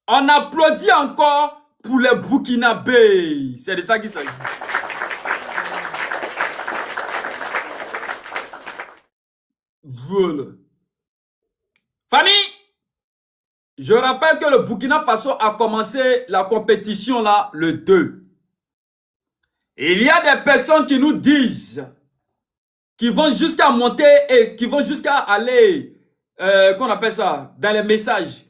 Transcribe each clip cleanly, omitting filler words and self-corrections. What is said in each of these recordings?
On applaudit encore pour les Burkinabés. C'est de ça qu'il s'agit. Voilà. Famille, je rappelle que le Burkina Faso a commencé la compétition là le 2. Il y a des personnes qui nous disent, qui vont jusqu'à monter et qui vont jusqu'à aller, qu'on appelle ça, dans les messages.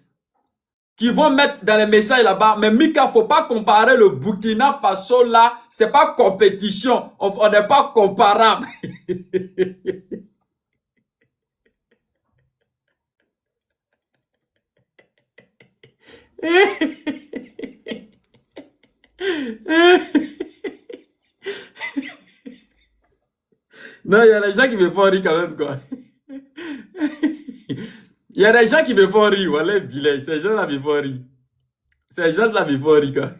Qui vont mettre dans les messages là-bas. Mais Mika, faut pas comparer le Burkina Faso là. C'est pas compétition. On n'est pas comparable. Non, il y a des gens qui me font rire quand même, quoi. Il y a des gens qui me font rire, voilà, bilet. Ces gens-là me font rire. Ces gens-là me font rire, quoi.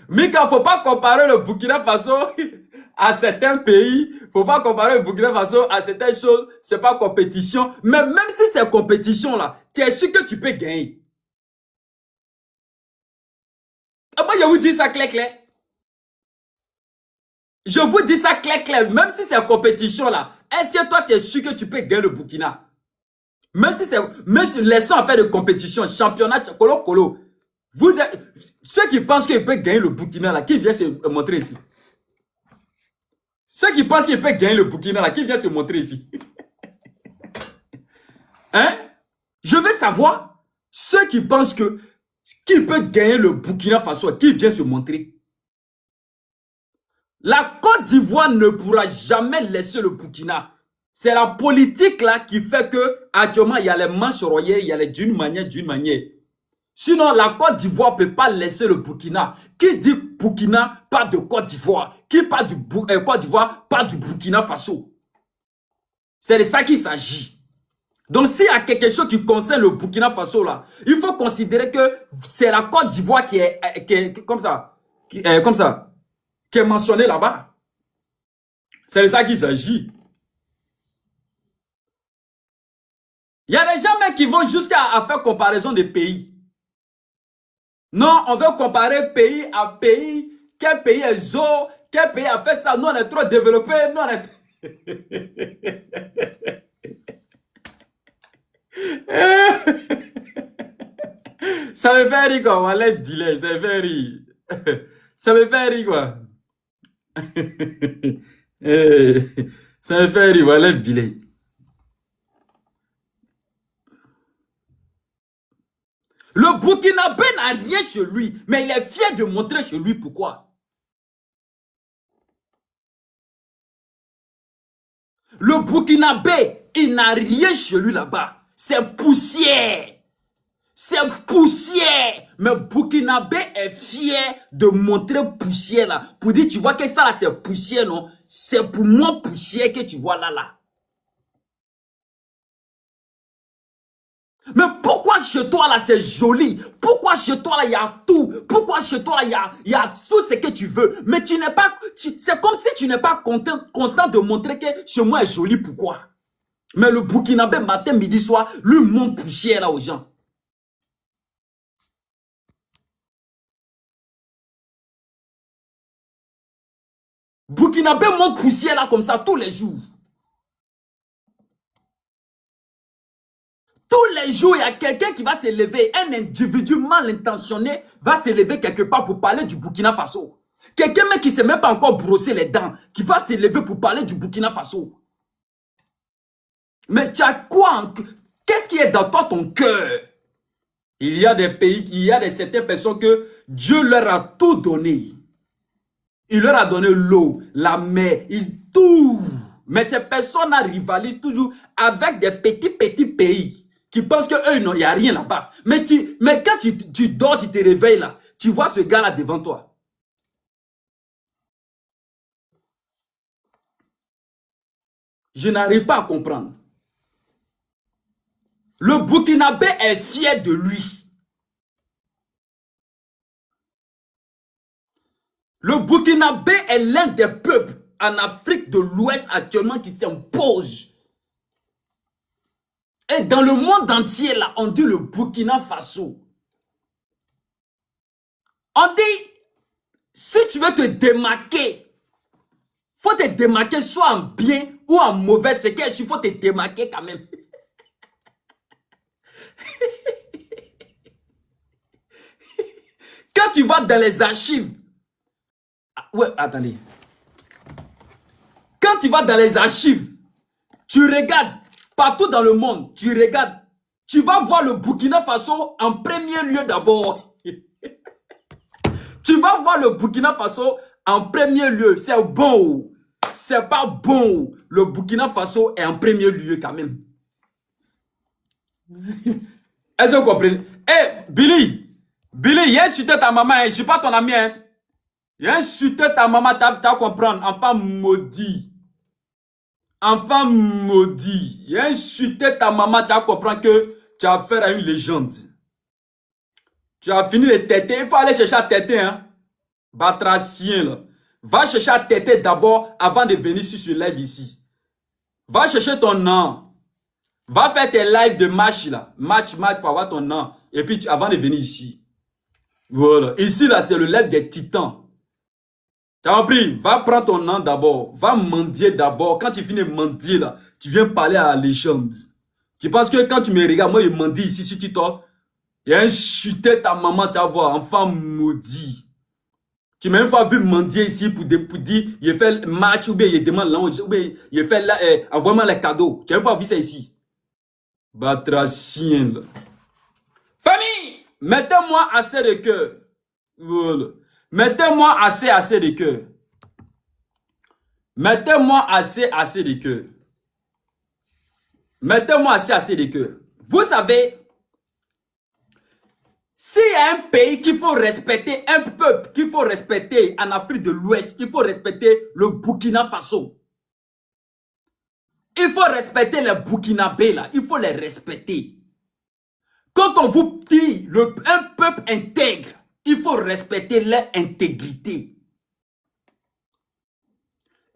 Mais quand faut pas comparer le Burkina Faso à certains pays, faut pas comparer le Burkina Faso à certaines choses, c'est pas compétition. Mais même si c'est compétition, là, tu es sûr que tu peux gagner. Ah, moi, je vous dis ça clair, clair. Je vous dis ça clair, clair. Même si c'est compétition, là, est-ce que toi, tu es sûr que tu peux gagner le Burkina? Même si c'est, même si laissons en faire de compétition, championnat, colo, colo. Vous êtes, ceux qui pensent qu'ils peuvent gagner le Burkina, là, qui vient se montrer ici? Ceux qui pensent qu'ils peuvent gagner le Burkina, là, qui vient se montrer ici? Hein? Je veux savoir, ceux qui pensent que, qui peut gagner le Burkina Faso, qui vient se montrer? La Côte d'Ivoire ne pourra jamais laisser le Burkina. C'est la politique là qui fait que actuellement il y a les manches royales, il y a les d'une manière, d'une manière. Sinon, la Côte d'Ivoire ne peut pas laisser le Burkina. Qui dit Burkina, pas de Côte d'Ivoire. Qui parle du Côte d'Ivoire, pas du Burkina Faso. C'est de ça qu'il s'agit. Donc, s'il y a quelque chose qui concerne le Burkina Faso, là, il faut considérer que c'est la Côte d'Ivoire qui est comme ça, qui est mentionnée là-bas. C'est de ça qu'il s'agit. Il y a des gens même qui vont jusqu'à faire comparaison des pays. Non, on veut comparer pays à pays. Quel pays est zo? Quel pays a fait ça? Nous, on est trop développé. Nous, on est... Ça me fait rire, quoi. Voilà, delay, ça me fait rire. Ça me fait rire, quoi. Ça me fait rire, voilà, delay. Le Burkinabé n'a rien chez lui, mais il est fier de montrer chez lui pourquoi. Le Burkinabé, il n'a rien chez lui là-bas. C'est poussière. C'est poussière. Mais Burkinabé est fier de montrer poussière là. Pour dire, tu vois que ça là, c'est poussière, non? C'est pour moi poussière que tu vois là, là. Mais pourquoi chez toi là c'est joli? Pourquoi chez toi là il y a tout? Pourquoi chez toi là il y a tout ce que tu veux? Mais tu n'es pas, c'est comme si tu n'es pas content de montrer que chez moi est joli. Pourquoi? Mais le Burkinabé matin, midi, soir, lui montre poussière là aux gens. Burkinabé monte poussière là comme ça tous les jours. Tous les jours, il y a quelqu'un qui va se lever, un individu mal intentionné va se lever quelque part pour parler du Burkina Faso. Quelqu'un même qui ne sait même pas encore brosser les dents, qui va se lever pour parler du Burkina Faso. Mais tu as quoi? Qu'est-ce qui est dans toi, ton cœur? Il y a des pays, il y a des certaines personnes que Dieu leur a tout donné. Il leur a donné l'eau, la mer, tout. Mais ces personnes rivalisent toujours avec des petits pays qui pensent qu'eux, il n'y a rien là-bas. Mais quand tu dors, tu te réveilles là, tu vois ce gars-là devant toi. Je n'arrive pas à comprendre. Le Burkinabé est fier de lui. Le Burkinabé est l'un des peuples en Afrique de l'Ouest actuellement qui s'impose. Et dans le monde entier, là, on dit le Burkina Faso. On dit, si tu veux te démarquer, faut te démarquer soit en bien ou en mauvais. C'est qu'il faut te démarquer quand même. Quand tu vas dans les archives, ouais, attendez. Quand tu vas dans les archives, tu regardes partout dans le monde, tu regardes, tu vas voir le Burkina Faso en premier lieu d'abord. Tu vas voir le Burkina Faso en premier lieu. C'est bon. C'est pas bon. Le Burkina Faso est en premier lieu quand même. Est-ce que vous comprenez? Eh, Billy, il a insulté ta maman. Je ne suis pas ton ami. Hein. Il a insulté ta maman. Tu vas comprendre. Enfant maudit. Enfant maudit. Il a insulté ta maman. Tu vas comprendre que tu as affaire à une légende. Tu as fini de têter. Il faut aller chercher à têter. Hein. Batracien là. Va chercher à têter d'abord avant de venir sur ce live ici. Va chercher ton nom. Va faire tes lives de match là. Match pour avoir ton nom. Et puis avant de venir ici. Voilà. Ici là c'est le live des titans. Tu as compris? Va prendre ton nom d'abord. Va mendier d'abord. Quand tu finis de mendier là, tu viens parler à la légende. Tu penses que quand tu me regardes, moi je mendie ici sur TikTok. Il y a un chuté ta maman, tu vas voir. Enfant maudit. Tu m'as même pas vu mendier ici pour dire, il fait match ou bien il demande l'ange, ou bien il fait là, envoie-moi les cadeaux. Tu n'as même pas vu ça ici. Batracien là. Famille, mettez-moi assez de cœur. Voilà. Mettez-moi assez de cœur. Mettez-moi assez de cœur. Mettez-moi assez de cœur. Vous savez, s'il y a un pays qu'il faut respecter, un peuple qu'il faut respecter en Afrique de l'Ouest, il faut respecter le Burkina Faso. Il faut respecter les Burkinabés là, il faut les respecter. Quand on vous dit un peuple intègre, il faut respecter leur intégrité.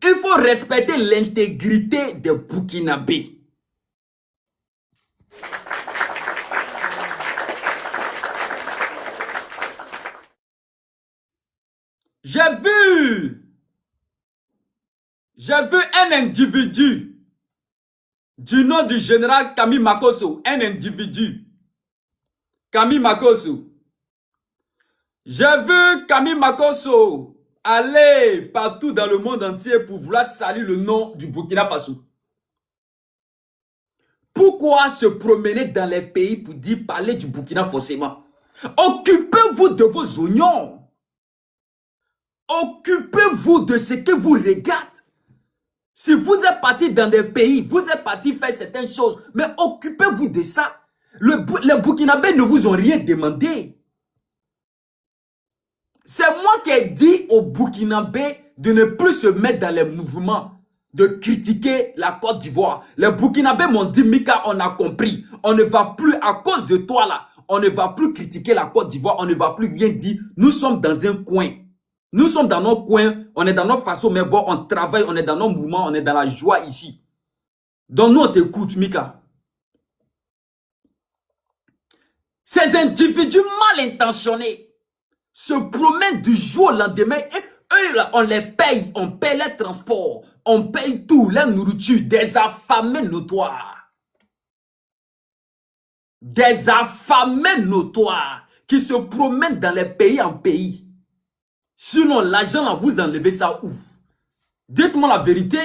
Il faut respecter l'intégrité des Burkinabés. J'ai vu un individu du nom du général Camille Makosso, un individu. Camille Makosso. J'ai vu Camille Makosso aller partout dans le monde entier pour vouloir saluer le nom du Burkina Faso. Pourquoi se promener dans les pays pour dire parler du Burkina forcément? Occupez-vous de vos oignons. Occupez-vous de ce que vous regardez. Si vous êtes parti dans des pays, vous êtes parti faire certaines choses, mais occupez-vous de ça. Les Burkinabés ne vous ont rien demandé. C'est moi qui ai dit aux Burkinabés de ne plus se mettre dans les mouvements, de critiquer la Côte d'Ivoire. Les Burkinabés m'ont dit, Mika, on a compris. On ne va plus, à cause de toi là, on ne va plus critiquer la Côte d'Ivoire, on ne va plus rien dire. Nous sommes dans un coin. Nous sommes dans nos coins, on est dans nos façons, mais bon, on travaille, on est dans nos mouvements, on est dans la joie ici. Donc nous, on t'écoute, Mika. Ces individus mal intentionnés se promènent du jour au lendemain et eux, là, on les paye, on paye les transports, on paye tout, la nourriture, des affamés notoires. Des affamés notoires qui se promènent dans les pays en pays. Sinon, l'argent, là, vous enlevez ça où? Dites-moi la vérité.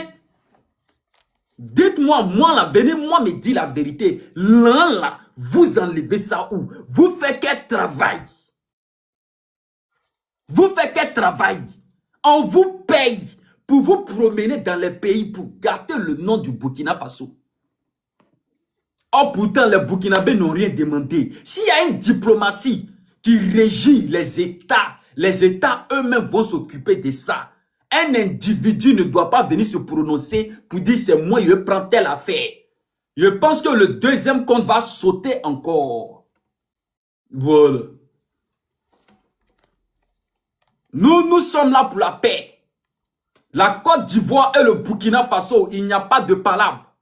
Dites-moi, moi, venez-moi me dire la vérité. Là, vous enlevez ça où? Vous faites quel travail? Vous faites quel travail? On vous paye pour vous promener dans les pays pour garder le nom du Burkina Faso. Oh, pourtant, les Burkinabés n'ont rien demandé. S'il y a une diplomatie qui régit les États eux-mêmes vont s'occuper de ça. Un individu ne doit pas venir se prononcer pour dire c'est moi, je prends telle affaire. Je pense que le deuxième compte va sauter encore. Voilà. Nous sommes là pour la paix. La Côte d'Ivoire et le Burkina Faso, il n'y a pas de palabre.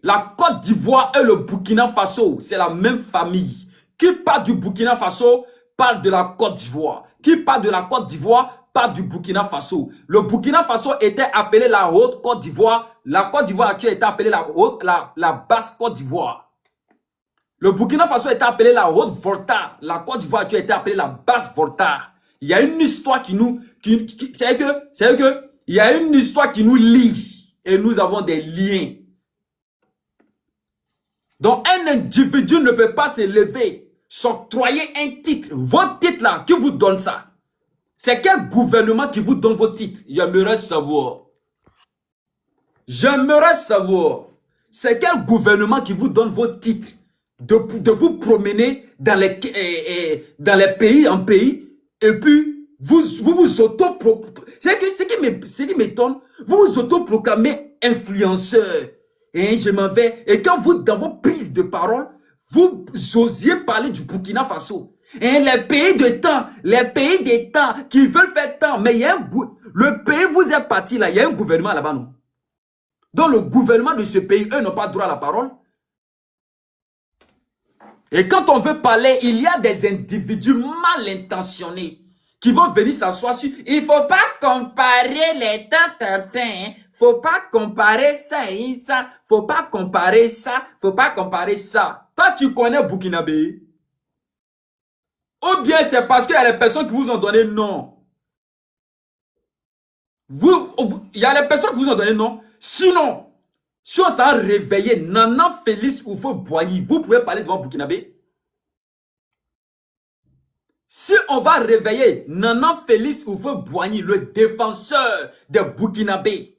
La Côte d'Ivoire et le Burkina Faso, c'est la même famille. Qui part du Burkina Faso, parle de la Côte d'Ivoire. Qui parle de la Côte d'Ivoire parle du Burkina Faso. Le Burkina Faso était appelé la Haute Côte d'Ivoire. La Côte d'Ivoire actuelle était appelée la Basse Côte d'Ivoire. Le Burkina Faso était appelé la Haute Volta. La Côte d'Ivoire actuelle était appelée la Basse Volta. Il y a une histoire qui nous... C'est que il y a une histoire qui nous lie. Et nous avons des liens. Donc, un individu ne peut pas se lever, s'octroyer un titre. Votre titre là, qui vous donne ça? C'est quel gouvernement qui vous donne vos titres? J'aimerais savoir. J'aimerais savoir. C'est quel gouvernement qui vous donne vos titres de vous promener dans les pays en pays et puis vous autoproclamez. Ce qui m'étonne, vous vous autoproclamez influenceur. Et je m'en vais. Et quand vous, dans vos prises de parole, vous osiez parler du Burkina Faso. Et les pays de temps qui veulent faire temps. Mais il y a le pays vous est parti là, il y a un gouvernement là-bas, non? Donc le gouvernement de ce pays, eux n'ont pas droit à la parole. Et quand on veut parler, il y a des individus mal intentionnés qui vont venir s'asseoir sur... Il ne faut pas comparer les tantantins. Faut pas comparer ça et ça. Faut pas comparer ça. Faut pas comparer ça. Toi, tu connais Burkinabé? Ou bien c'est parce qu'il y a les personnes qui vous ont donné non. Il y a les personnes qui vous ont donné non. Sinon, si on s'en réveillé, Nana Félix Houphouët-Boigny, vous pouvez parler devant Burkinabé? Si on va réveiller Nana Félix Houphouët-Boigny, le défenseur de Burkinabé,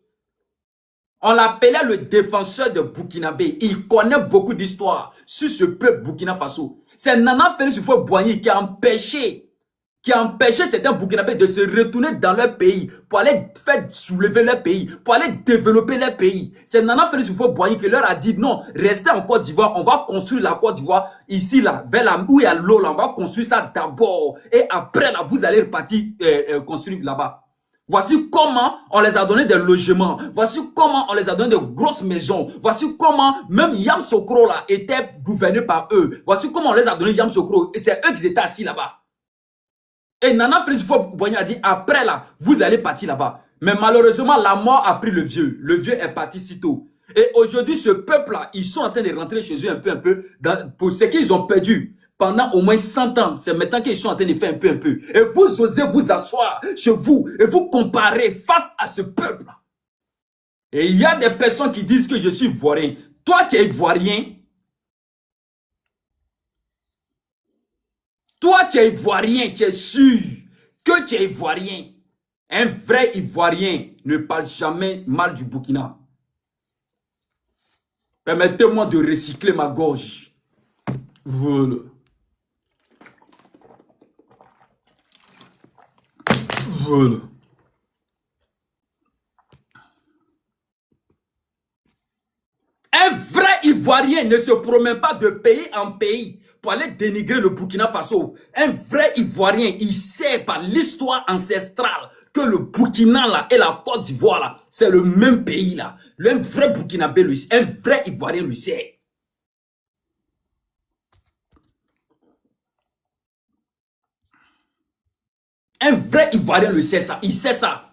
on l'appelait le défenseur de Burkinabé. Il connaît beaucoup d'histoires sur ce peuple Burkina Faso. C'est Nana Félix Houphouët-Boigny qui a empêché certains Burkinabés de se retourner dans leur pays pour aller faire soulever leur pays, pour aller développer leur pays. C'est Nana Félix Houphouët-Boigny qui leur a dit non, restez en Côte d'Ivoire, on va construire la Côte d'Ivoire ici là, vers où il y a l'eau là, on va construire ça d'abord et après là vous allez repartir construire là-bas. Voici comment on les a donné des logements. Voici comment on les a donné de grosses maisons. Voici comment même Yamoussoukro là était gouverné par eux. Voici comment on les a donné Yamoussoukro. Et c'est eux qui étaient assis là-bas. Et Nana Félix Houphouët-Boigny a dit après là, vous allez partir là-bas. Mais malheureusement, la mort a pris le vieux. Le vieux est parti si tôt. Et aujourd'hui, ce peuple-là, ils sont en train de rentrer chez eux un peu, pour ce qu'ils ont perdu. Pendant au moins 100 ans, c'est maintenant qu'ils sont en train de faire un peu. Et vous osez vous asseoir chez vous et vous comparer face à ce peuple. Et il y a des personnes qui disent que je suis ivoirien. Toi, tu es ivoirien. Toi, tu es ivoirien, tu es sûr que tu es ivoirien. Un vrai ivoirien ne parle jamais mal du Burkina. Permettez-moi de recycler ma gorge. Voilà. Voilà. Un vrai Ivoirien ne se promène pas de pays en pays pour aller dénigrer le Burkina Faso. Un vrai Ivoirien, il sait par l'histoire ancestrale que le Burkina là et la Côte d'Ivoire là, c'est le même pays là. Un vrai Burkinabé, lui, un vrai Ivoirien lui sait. Un vrai Ivoirien le sait ça, il sait ça.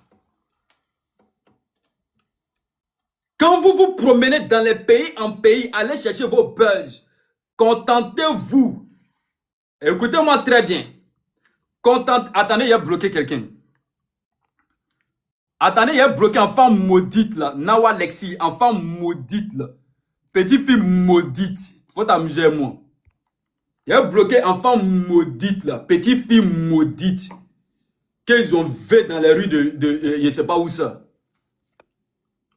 Quand vous vous promenez dans les pays en pays, allez chercher vos buzz. Contentez-vous. Écoutez-moi très bien. Attendez, il a bloqué quelqu'un. Attendez, il a bloqué enfant maudite là. Nawa Lexi, enfant maudite là. Petite fille maudite. Faut t'amuser moi. Il a bloqué enfant maudite là. Petite fille maudite. Qu'ils ont fait dans les rues de je ne sais pas où ça.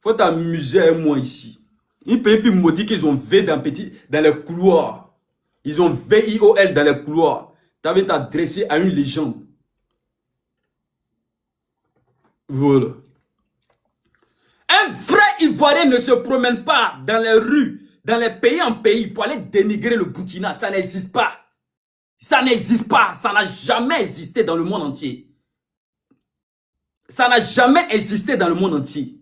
Faut t'amuser avec moi ici. Une petite fille maudite qu'ils ont fait dans les couloirs. Ils ont VIOL dans les couloirs. Tu avais t'adresser à une légende. Voilà. Un vrai Ivoirien ne se promène pas dans les rues, dans les pays en pays pour aller dénigrer le Burkina. Ça n'existe pas. Ça n'existe pas. Ça n'a jamais existé dans le monde entier. Ça n'a jamais existé dans le monde entier.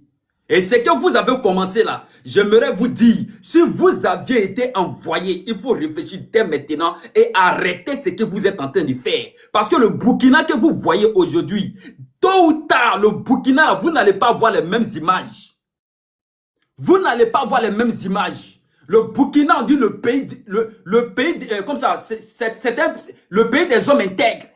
Et ce que vous avez commencé là, j'aimerais vous dire, si vous aviez été envoyé, il faut réfléchir dès maintenant et arrêter ce que vous êtes en train de faire. Parce que le Burkina que vous voyez aujourd'hui, tôt ou tard, le Burkina, vous n'allez pas voir les mêmes images. Vous n'allez pas voir les mêmes images. Le Burkina, on dit le pays, comme ça, le pays des hommes intègres.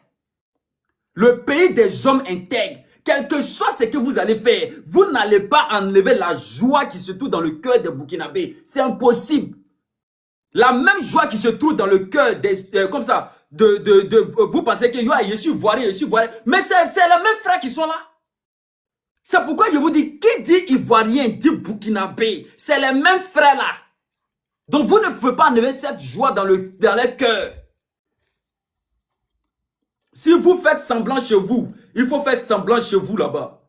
Le pays des hommes intègres. Quel que soit ce que vous allez faire, vous n'allez pas enlever la joie qui se trouve dans le cœur des Burkinabés. C'est impossible. La même joie qui se trouve dans le cœur comme ça, vous pensez que je suis ivoirien, mais c'est les mêmes frères qui sont là. C'est pourquoi je vous dis, qui dit ivoirien dit Burkinabé, c'est les mêmes frères là. Donc vous ne pouvez pas enlever cette joie dans leur cœur. Si vous faites semblant chez vous, il faut faire semblant chez vous là-bas.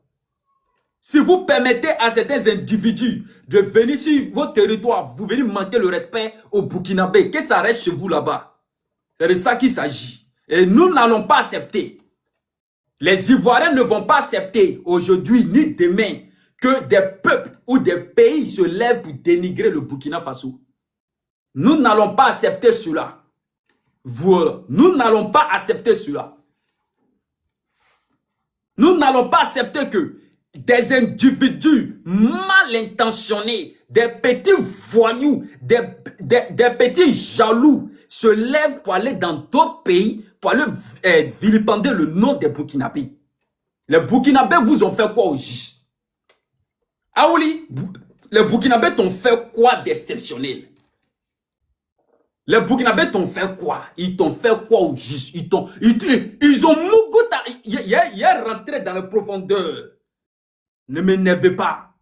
Si vous permettez à certains individus de venir sur vos territoires, vous venez manquer le respect aux Burkinabés, que ça reste chez vous là-bas. C'est de ça qu'il s'agit. Et nous n'allons pas accepter. Les Ivoiriens ne vont pas accepter aujourd'hui ni demain que des peuples ou des pays se lèvent pour dénigrer le Burkina Faso. Nous n'allons pas accepter cela. Voilà. Nous n'allons pas accepter cela. Nous n'allons pas accepter que des individus mal intentionnés, des petits voyous, des petits jaloux se lèvent pour aller dans d'autres pays, pour aller vilipender le nom des Burkinabés. Les Burkinabés vous ont fait quoi au juste? Aouli, les Burkinabés t'ont fait quoi d'exceptionnel? Les Burkinabés t'ont fait quoi? Ils t'ont fait quoi au juste? Ils ont Mougouta. Il est rentré dans les profondeurs. Ne m'énervez pas.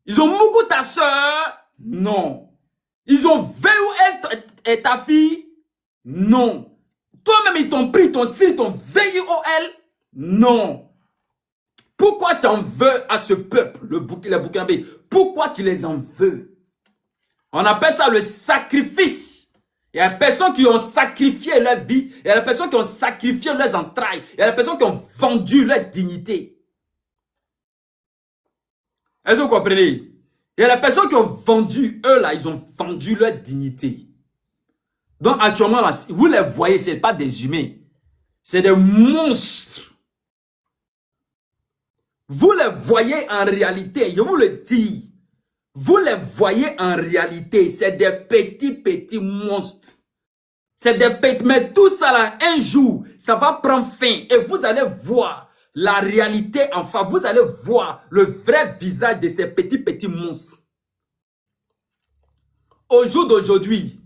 Ils ont Mougou ta soeur? Non. Ils ont VOL et ta fille? Non. Toi-même, ils t'ont pris ton style, ton VIOL? Non. Pourquoi tu en veux à ce peuple, les Burkinabés? Pourquoi tu les en veux? On appelle ça le sacrifice. Il y a des personnes qui ont sacrifié leur vie. Il y a des personnes qui ont sacrifié leurs entrailles. Il y a des personnes qui ont vendu leur dignité. Est-ce que vous comprenez? Il y a des personnes qui ont vendu, eux là, ils ont vendu leur dignité. Donc actuellement, là, vous les voyez, ce n'est pas des humains. C'est des monstres. Vous les voyez en réalité, je vous le dis. Vous les voyez en réalité, c'est des petits monstres. C'est des petits, mais tout ça là, un jour, ça va prendre fin et vous allez voir la réalité enfin, vous allez voir le vrai visage de ces petits monstres. Au jour d'aujourd'hui,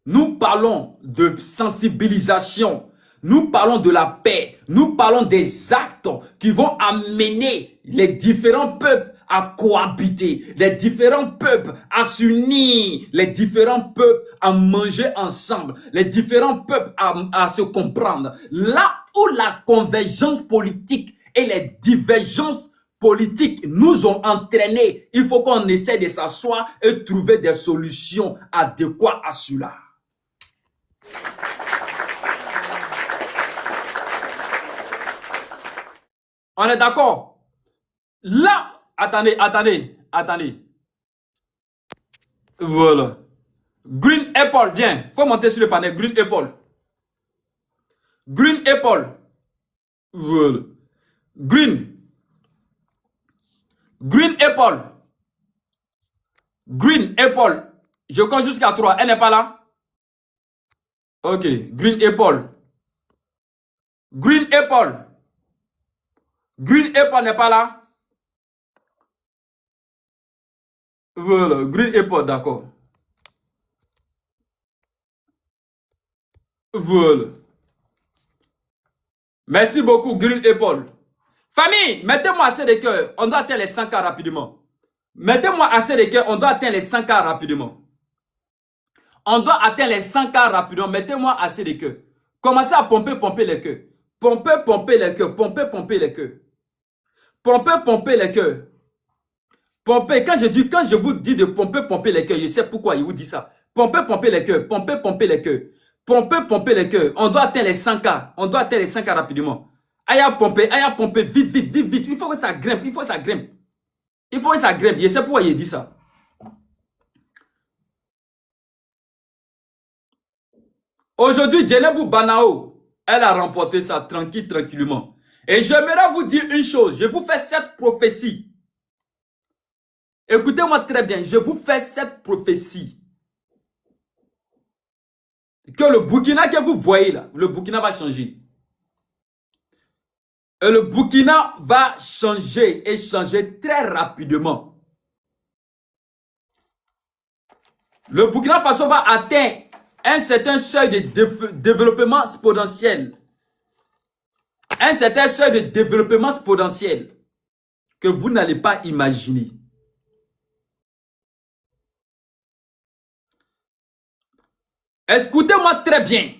nous parlons de sensibilisation, nous parlons de la paix, nous parlons des actes qui vont amener les différents peuples à cohabiter, les différents peuples à s'unir, les différents peuples à manger ensemble, les différents peuples à se comprendre. Là où la convergence politique et les divergences politiques nous ont entraînés, il faut qu'on essaie de s'asseoir et trouver des solutions adéquates à cela. On est d'accord? Là, attendez. Voilà. Green Apple, viens. Faut monter sur le panel. Green Apple. Green Apple. Voilà. Green Apple. Green Apple. Je compte jusqu'à 3. Elle n'est pas là? Ok. Green Apple. Green Apple. Green Apple n'est pas là? Voilà, Green Apple, d'accord. Voilà. Merci beaucoup, Green Apple. Famille, mettez-moi assez de cœur. On doit atteindre les 100K rapidement. Mettez-moi assez de cœur. On doit atteindre les 100K rapidement. On doit atteindre les 100K rapidement. Mettez-moi assez de cœur. Commencez à pomper les cœurs. Pomper les cœurs. Pomper les cœurs. Pomper les cœurs. Pomper, quand je vous dis de pomper les cœurs, je sais pourquoi il vous dit ça. Pomper les cœurs. Pomper les cœurs. Pomper les cœurs. On doit atteindre les 100K. On doit atteindre les 100K rapidement. Aïe à pomper, vite. Il faut que ça grimpe, Il faut que ça grimpe. Je sais pourquoi il dit ça. Aujourd'hui, Djenebou Banao, elle a remporté ça tranquillement. Et j'aimerais vous dire une chose. Je vous fais cette prophétie. Écoutez-moi très bien. Je vous fais cette prophétie. Que le Burkina que vous voyez là, le Burkina va changer. Et le Burkina va changer et changer très rapidement. Le Burkina Faso va atteindre un certain seuil de développement exponentiel. Un certain seuil de développement exponentiel que vous n'allez pas imaginer. Écoutez-moi très bien.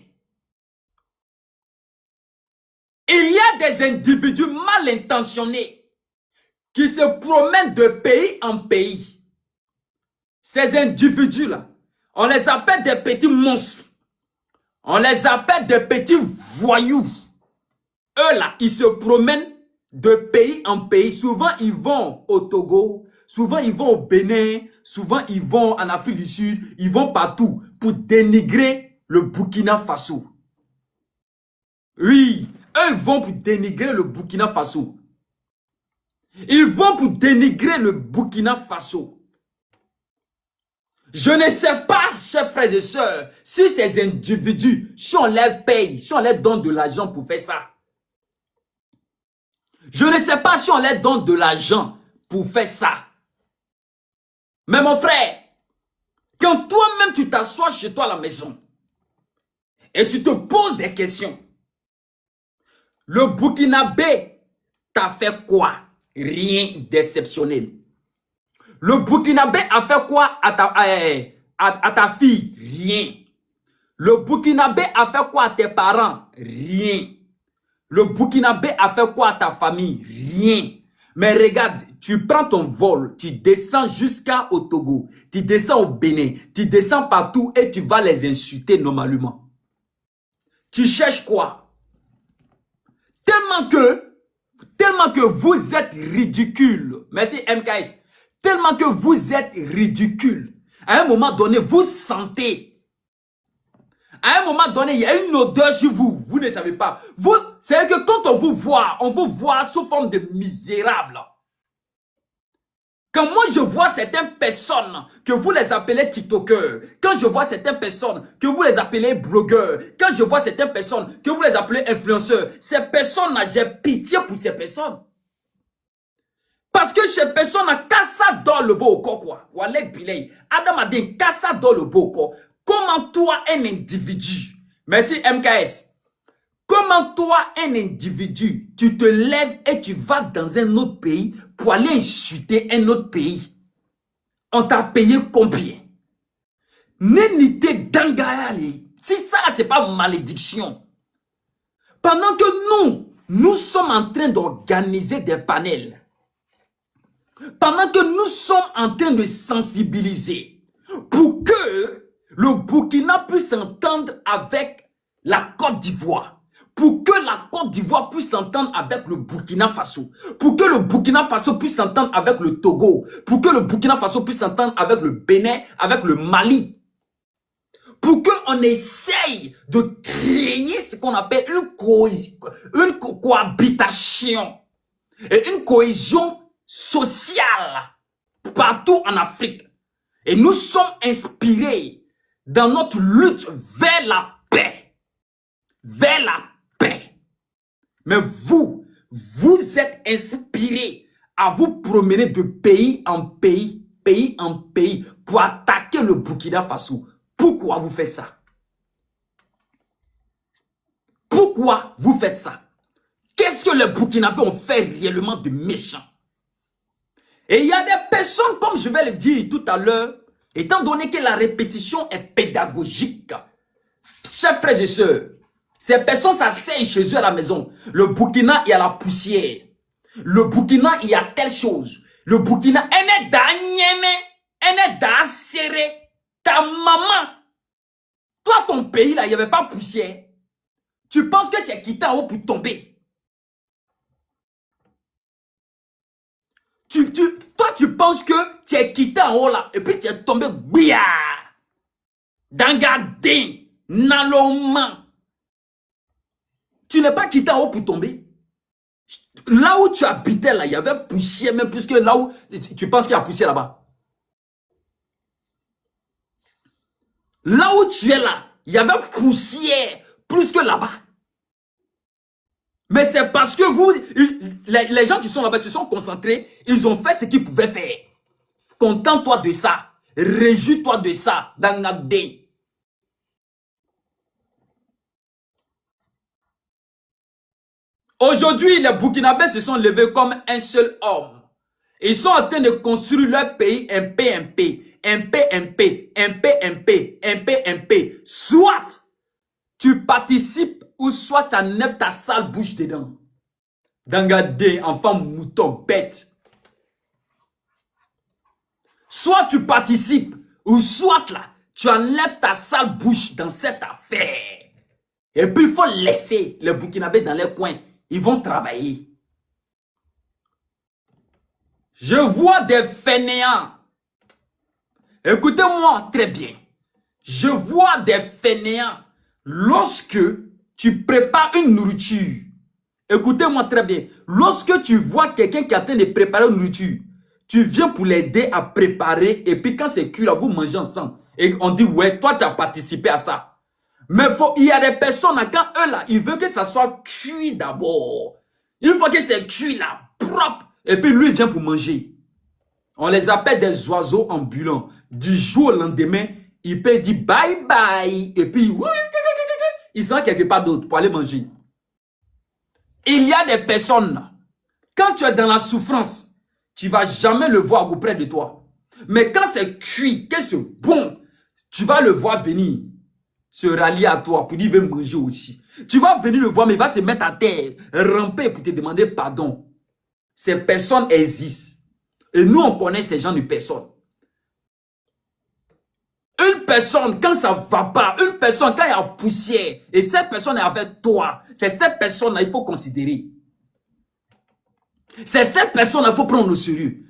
Il y a des individus mal intentionnés qui se promènent de pays en pays. Ces individus-là, on les appelle des petits monstres. On les appelle des petits voyous. Eux là, ils se promènent de pays en pays. Souvent, ils vont au Togo. Souvent, ils vont au Bénin. Souvent, ils vont en Afrique du Sud. Ils vont partout pour dénigrer le Burkina Faso. Oui, eux vont pour dénigrer le Burkina Faso. Ils vont pour dénigrer le Burkina Faso. Je ne sais pas, chers frères et sœurs, si ces individus, si on les paye, si on les donne de l'argent pour faire ça. Je ne sais pas si on leur donne de l'argent pour faire ça. Mais mon frère, quand toi-même tu t'assois chez toi à la maison et tu te poses des questions, le Burkinabé t'a fait quoi? Rien d'exceptionnel. Le Burkinabé a fait quoi à ta fille? Rien. Le Burkinabé a fait quoi à tes parents? Rien. Le Burkinabé a fait quoi à ta famille? Rien. Mais regarde, tu prends ton vol, tu descends jusqu'au Togo, tu descends au Bénin, tu descends partout et tu vas les insulter normalement. Tu cherches quoi? Tellement que vous êtes ridicule. Merci MKS. Tellement que vous êtes ridicule. À un moment donné, vous sentez. À un moment donné, il y a une odeur sur vous. Vous ne savez pas. C'est que quand on vous voit sous forme de misérable. Quand moi je vois certaines personnes que vous les appelez TikTokers, quand je vois certaines personnes que vous les appelez blogueurs, quand je vois certaines personnes que vous les appelez influenceurs, ces personnes-là, j'ai pitié pour ces personnes. Parce que ces personnes-là, kassa dans le beau corps, quoi. Voilà, Bilay. Adam a dit kassa dans le beau corps. Comment toi, un individu, merci MKS, comment toi, un individu, tu te lèves et tu vas dans un autre pays pour aller insulter un autre pays? On t'a payé combien? Nénité d'Angayali. Si ça, c'est pas malédiction. Pendant que nous sommes en train d'organiser des panels, pendant que nous sommes en train de sensibiliser pour que le Burkina puisse s'entendre avec la Côte d'Ivoire, pour que la Côte d'Ivoire puisse s'entendre avec le Burkina Faso, pour que le Burkina Faso puisse s'entendre avec le Togo, pour que le Burkina Faso puisse s'entendre avec le Bénin, avec le Mali, pour qu'on essaye de créer ce qu'on appelle une cohabitation et une cohésion sociale partout en Afrique. Et nous sommes inspirés dans notre lutte vers la paix. Vers la paix. Mais vous êtes inspirés à vous promener de pays en pays, pour attaquer le Burkina Faso. Pourquoi vous faites ça? Pourquoi vous faites ça? Qu'est-ce que les Burkinabés ont fait réellement de méchant? Et il y a des personnes, comme je vais le dire tout à l'heure, étant donné que la répétition est pédagogique, chers frères et sœurs, ces personnes s'asseyent chez eux à la maison. Le Burkina, il y a la poussière. Le Burkina, il y a telle chose. Le Burkina, elle est d'Anyeme, elle est d'Asséré. Ta maman, toi, ton pays, là, il n'y avait pas poussière. Tu penses que tu es quitté en haut pour tomber. Toi, tu penses que tu es quitté en haut là, et puis tu es tombé, bia, dangadin, naloma. Tu n'es pas quitté en haut pour tomber. Là où tu habitais là, il y avait poussière, même plus que là où tu penses qu'il y a poussière là-bas. Là où tu es là, il y avait poussière plus que là-bas. Mais c'est parce que vous, les gens qui sont là-bas se sont concentrés, ils ont fait ce qu'ils pouvaient faire. Contente-toi de ça. Réjouis-toi de ça. Dans la dé. Aujourd'hui, les Burkinabés se sont levés comme un seul homme. Ils sont en train de construire leur pays un PMP. Un PMP. Un PMP. Un PMP. Soit tu participes ou soit tu enlèves ta sale bouche dedans. Dangadé, enfant mouton, bête. Soit tu participes ou soit là, tu enlèves ta sale bouche dans cette affaire. Et puis il faut laisser les Burkinabés dans les coins. Ils vont travailler. Je vois des fainéants. Écoutez-moi très bien. Je vois des fainéants. Lorsque tu prépares une nourriture, écoutez-moi très bien. Lorsque tu vois quelqu'un qui est en train de préparer une nourriture, tu viens pour l'aider à préparer et puis quand c'est cuit là, vous mangez ensemble. Et on dit, ouais, toi tu as participé à ça. Mais il y a des personnes, quand eux là, ils veulent que ça soit cuit d'abord. Une fois que c'est cuit là, propre, et puis lui il vient pour manger. On les appelle des oiseaux ambulants. Du jour au lendemain, il peut dire bye bye. Et puis, ils sont quelque part d'autre pour aller manger. Il y a des personnes, quand tu es dans la souffrance, tu ne vas jamais le voir auprès de toi. Mais quand c'est cuit, que c'est bon, tu vas le voir venir se rallier à toi pour dire il veut manger aussi. Tu vas venir le voir, mais il va se mettre à terre, ramper pour te demander pardon. Ces personnes existent. Et nous, on connaît ces gens de personnes. Une personne, quand ça va pas, une personne, quand il y a poussière, et cette personne est avec toi, c'est cette personne-là il faut considérer. C'est cette personne-là qu'il faut prendre au sérieux.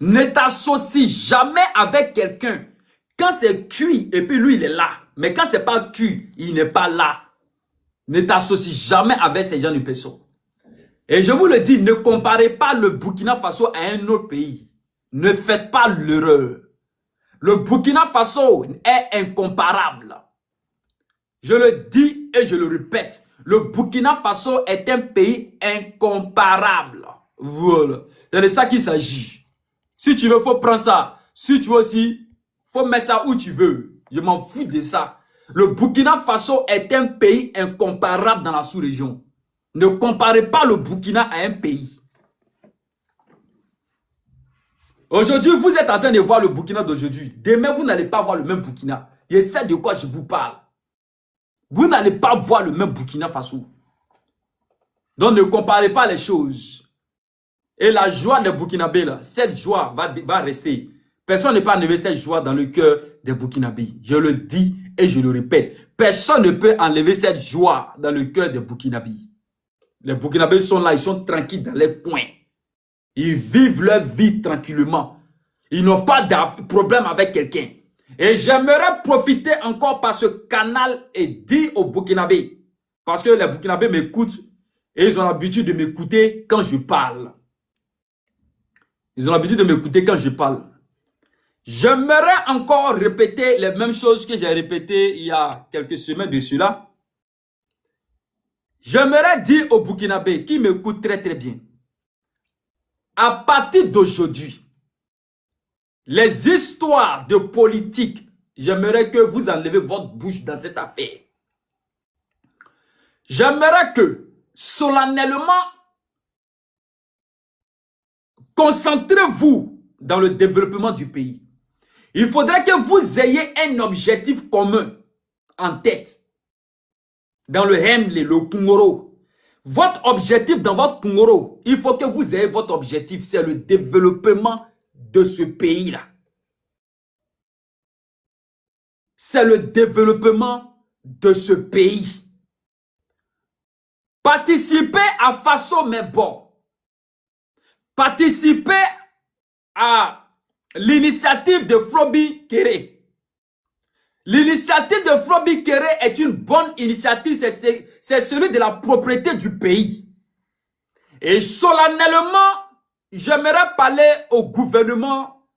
Ne t'associe jamais avec quelqu'un. Quand c'est cuit, et puis lui, il est là. Mais quand c'est pas cuit, il n'est pas là. Ne t'associe jamais avec ces gens de personnes. Et je vous le dis, ne comparez pas le Burkina Faso à un autre pays. Ne faites pas l'erreur. Le Burkina Faso est incomparable. Je le dis et je le répète. Le Burkina Faso est un pays incomparable. Voilà. C'est de ça qu'il s'agit. Si tu veux, il faut prendre ça. Si tu veux aussi, il faut mettre ça où tu veux. Je m'en fous de ça. Le Burkina Faso est un pays incomparable dans la sous-région. Ne comparez pas le Burkina à un pays. Aujourd'hui, vous êtes en train de voir le Burkina d'aujourd'hui. Demain, vous n'allez pas voir le même Burkina. Et c'est de quoi je vous parle. Vous n'allez pas voir le même Burkina Faso. Donc, ne comparez pas les choses. Et la joie des Burkinabés, là, cette joie va rester. Personne ne peut enlever cette joie dans le cœur des Burkinabés. Je le dis et je le répète. Personne ne peut enlever cette joie dans le cœur des Burkinabés. Les Burkinabés sont là, ils sont tranquilles dans les coins. Ils vivent leur vie tranquillement. Ils n'ont pas de problème avec quelqu'un. Et j'aimerais profiter encore par ce canal et dire aux Burkinabés, parce que les Burkinabés m'écoutent et ils ont l'habitude de m'écouter quand je parle. Ils ont l'habitude de m'écouter quand je parle. J'aimerais encore répéter les mêmes choses que j'ai répétées il y a quelques semaines de cela. J'aimerais dire aux Burkinabés qui m'écoutent très très bien. À partir d'aujourd'hui, les histoires de politique, j'aimerais que vous enlevez votre bouche dans cette affaire. J'aimerais que, solennellement, concentrez-vous dans le développement du pays. Il faudrait que vous ayez un objectif commun en tête. Dans le Hemle, le Kungoro. Votre objectif dans votre Kungoro, il faut que vous ayez votre objectif, c'est le développement de ce pays-là. C'est le développement de ce pays. Participez à Faso Mebo. Participez à l'initiative de Floby Kéré. L'initiative de Floby Kéré est une bonne initiative, c'est celui de la propriété du pays. Et solennellement, j'aimerais parler au gouvernement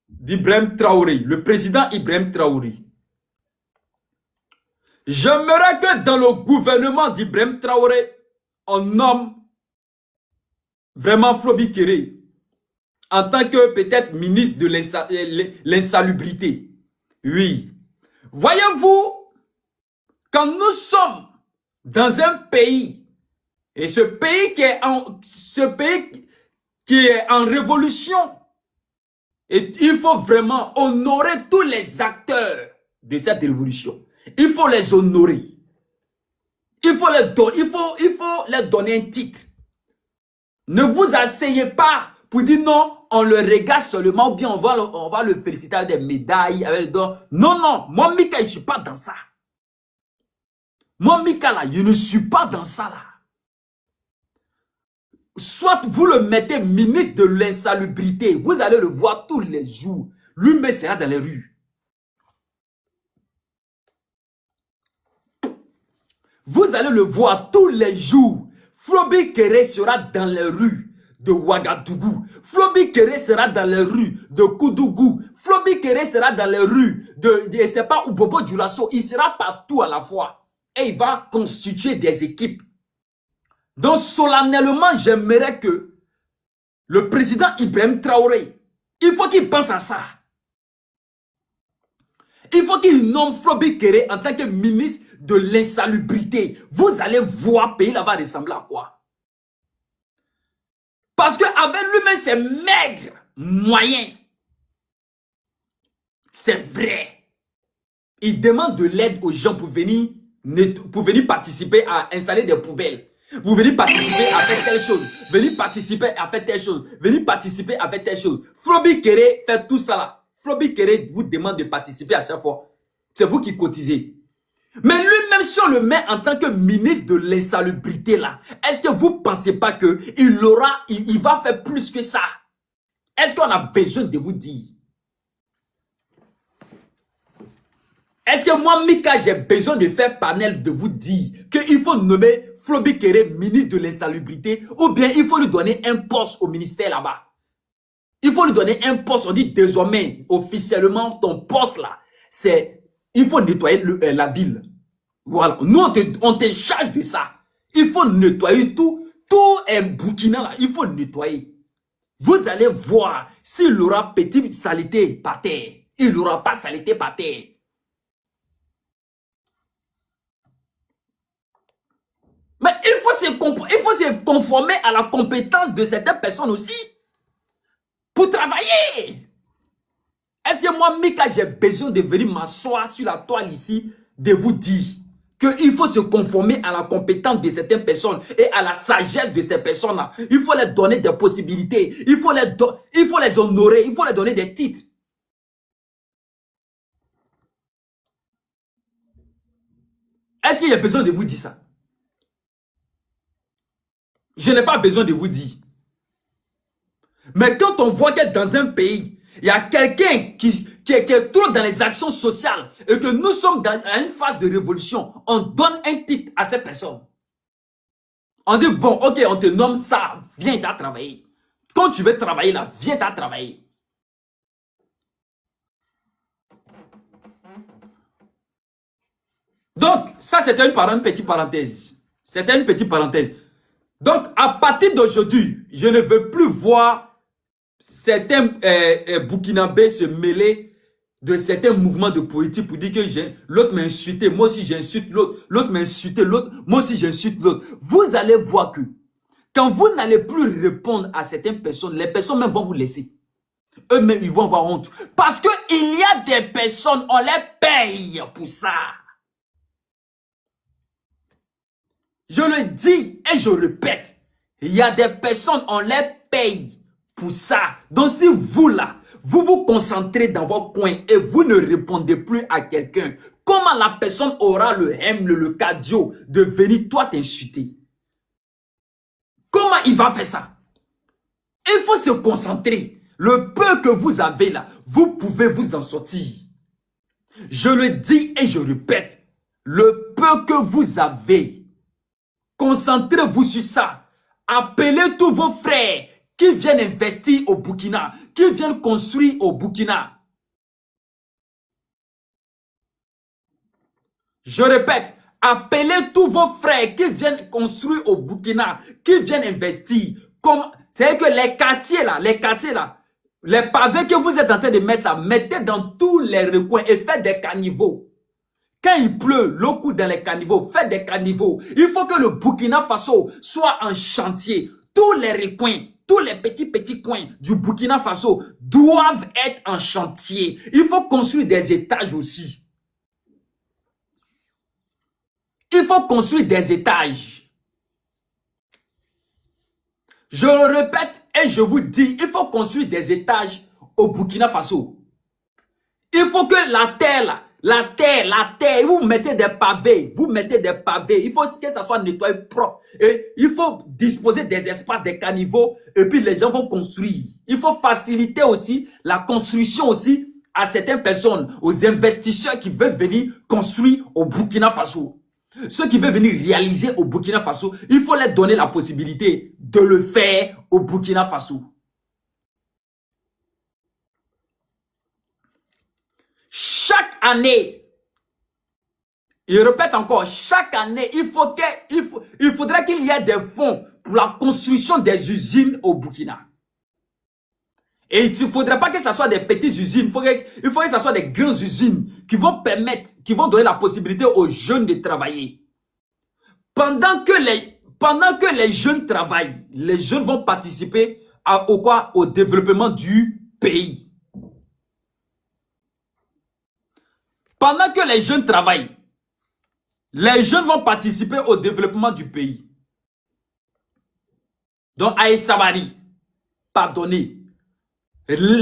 d'Ibrahim Traoré, le président Ibrahim Traoré. J'aimerais que dans le gouvernement d'Ibrahim Traoré, on nomme vraiment Floby Kéré en tant que peut-être ministre de l'insalubrité. Oui. Voyez-vous, quand nous sommes dans un pays, et ce pays qui est en révolution, et il faut vraiment honorer tous les acteurs de cette révolution. Il faut les honorer. Il faut leur donner un titre. Ne vous asseyez pas pour dire non, on le regarde seulement, ou bien on va le féliciter avec des médailles, avec le don. Non, non, moi, Mika, je ne suis pas dans ça. Moi, Mika, là, je ne suis pas dans ça, là. Soit vous le mettez ministre de l'insalubrité, vous allez le voir tous les jours. Lui-même sera dans les rues. Vous allez le voir tous les jours. Floby Kéré sera dans les rues de Ouagadougou. Floby Kéré sera dans les rues de Koudougou. Floby Kéré sera dans les rues de je ne sais pas, Bobo Dioulasso. Il sera partout à la fois. Et il va constituer des équipes. Donc solennellement, j'aimerais que le président Ibrahim Traoré, il faut qu'il pense à ça. Il faut qu'il nomme Floby Kéré en tant que ministre de l'insalubrité. Vous allez voir, pays là va ressembler à quoi? Parce qu'avec lui-même, c'est maigre, moyen. C'est vrai. Il demande de l'aide aux gens pour venir participer à installer des poubelles. Vous venez participer à faire telle chose. Venez participer à faire telle chose. Venez participer à faire telle chose. Floby Kéré fait tout ça là. Floby Kéré vous demande de participer à chaque fois. C'est vous qui cotisez. Mais lui-même, si on le met en tant que ministre de l'insalubrité là, est-ce que vous ne pensez pas qu'il va faire plus que ça? Est-ce qu'on a besoin de vous dire? Est-ce que moi, Mika, j'ai besoin de faire panel de vous dire qu'il faut nommer Floby Kéré ministre de l'insalubrité ou bien il faut lui donner un poste au ministère là-bas? Il faut lui donner un poste. On dit désormais, officiellement, ton poste là, c'est il faut nettoyer la ville. Voilà. Nous, on te charge de ça. Il faut nettoyer tout. Tout est Burkina là. Il faut nettoyer. Vous allez voir s'il aura petite saleté par terre. Il n'aura pas saleté par terre. Mais il faut se conformer à la compétence de certaines personnes aussi. Pour travailler. Est-ce que moi, Mika, j'ai besoin de venir m'asseoir sur la toile ici, de vous dire qu'il faut se conformer à la compétence de certaines personnes et à la sagesse de ces personnes-là. Il faut leur donner des possibilités. Il faut les honorer. Il faut leur donner des titres. Est-ce qu'il y a besoin de vous dire ça? Je n'ai pas besoin de vous dire. Mais quand on voit que dans un pays, il y a quelqu'un qui est trop dans les actions sociales et que nous sommes à une phase de révolution, on donne un titre à cette personne. On dit, bon, ok, on te nomme ça, viens à travailler. Quand tu veux travailler là, viens à travailler. Donc, ça c'était une petite parenthèse. C'était une petite parenthèse. Donc, à partir d'aujourd'hui, je ne veux plus voir certains Burkinabés se mêler de certains mouvements de politique pour dire que l'autre m'a insulté, moi aussi j'insulte l'autre, l'autre m'a insulté, l'autre, moi aussi j'insulte l'autre. Vous allez voir que quand vous n'allez plus répondre à certaines personnes, les personnes même vont vous laisser. Eux-mêmes, ils vont avoir honte. Parce qu'il y a des personnes, on les paye pour ça. Je le dis et je répète, il y a des personnes, on les paye pour ça. Donc si vous là, vous vous concentrez dans votre coin et vous ne répondez plus à quelqu'un, comment la personne aura le cardio de venir toi t'insulter? Comment il va faire ça? Il faut se concentrer. Le peu que vous avez là, vous pouvez vous en sortir. Je le dis et je répète, le peu que vous avez, concentrez-vous sur ça. Appelez tous vos frères qui viennent investir au Burkina, qui viennent construire au Burkina. Je répète, appelez tous vos frères qui viennent construire au Burkina, qui viennent investir. C'est que les quartiers là, les pavés que vous êtes en train de mettre là, mettez dans tous les recoins et faites des caniveaux. Quand il pleut, l'eau coule dans les caniveaux, faites des caniveaux. Il faut que le Burkina Faso soit en chantier. Tous les recoins, tous les petits coins du Burkina Faso doivent être en chantier. Il faut construire des étages aussi. Il faut construire des étages. Je le répète et je vous dis, il faut construire des étages au Burkina Faso. Il faut que la terre, vous mettez des pavés, il faut que ça soit nettoyé propre. Et il faut disposer des espaces, des caniveaux, et puis les gens vont construire. Il faut faciliter aussi la construction aussi à certaines personnes, aux investisseurs qui veulent venir construire au Burkina Faso. Ceux qui veulent venir réaliser au Burkina Faso, il faut leur donner la possibilité de le faire au Burkina Faso. Chaque année, je répète encore, chaque année, il faudrait qu'il y ait des fonds pour la construction des usines au Burkina. Et il ne faudrait pas que ce soit des petites usines, il faut que ce soit des grandes usines qui vont permettre, qui vont donner la possibilité aux jeunes de travailler. Pendant que les jeunes travaillent, les jeunes vont participer au développement du pays. Pendant que les jeunes travaillent, les jeunes vont participer au développement du pays. Donc, Aïe Sabari, pardonnez.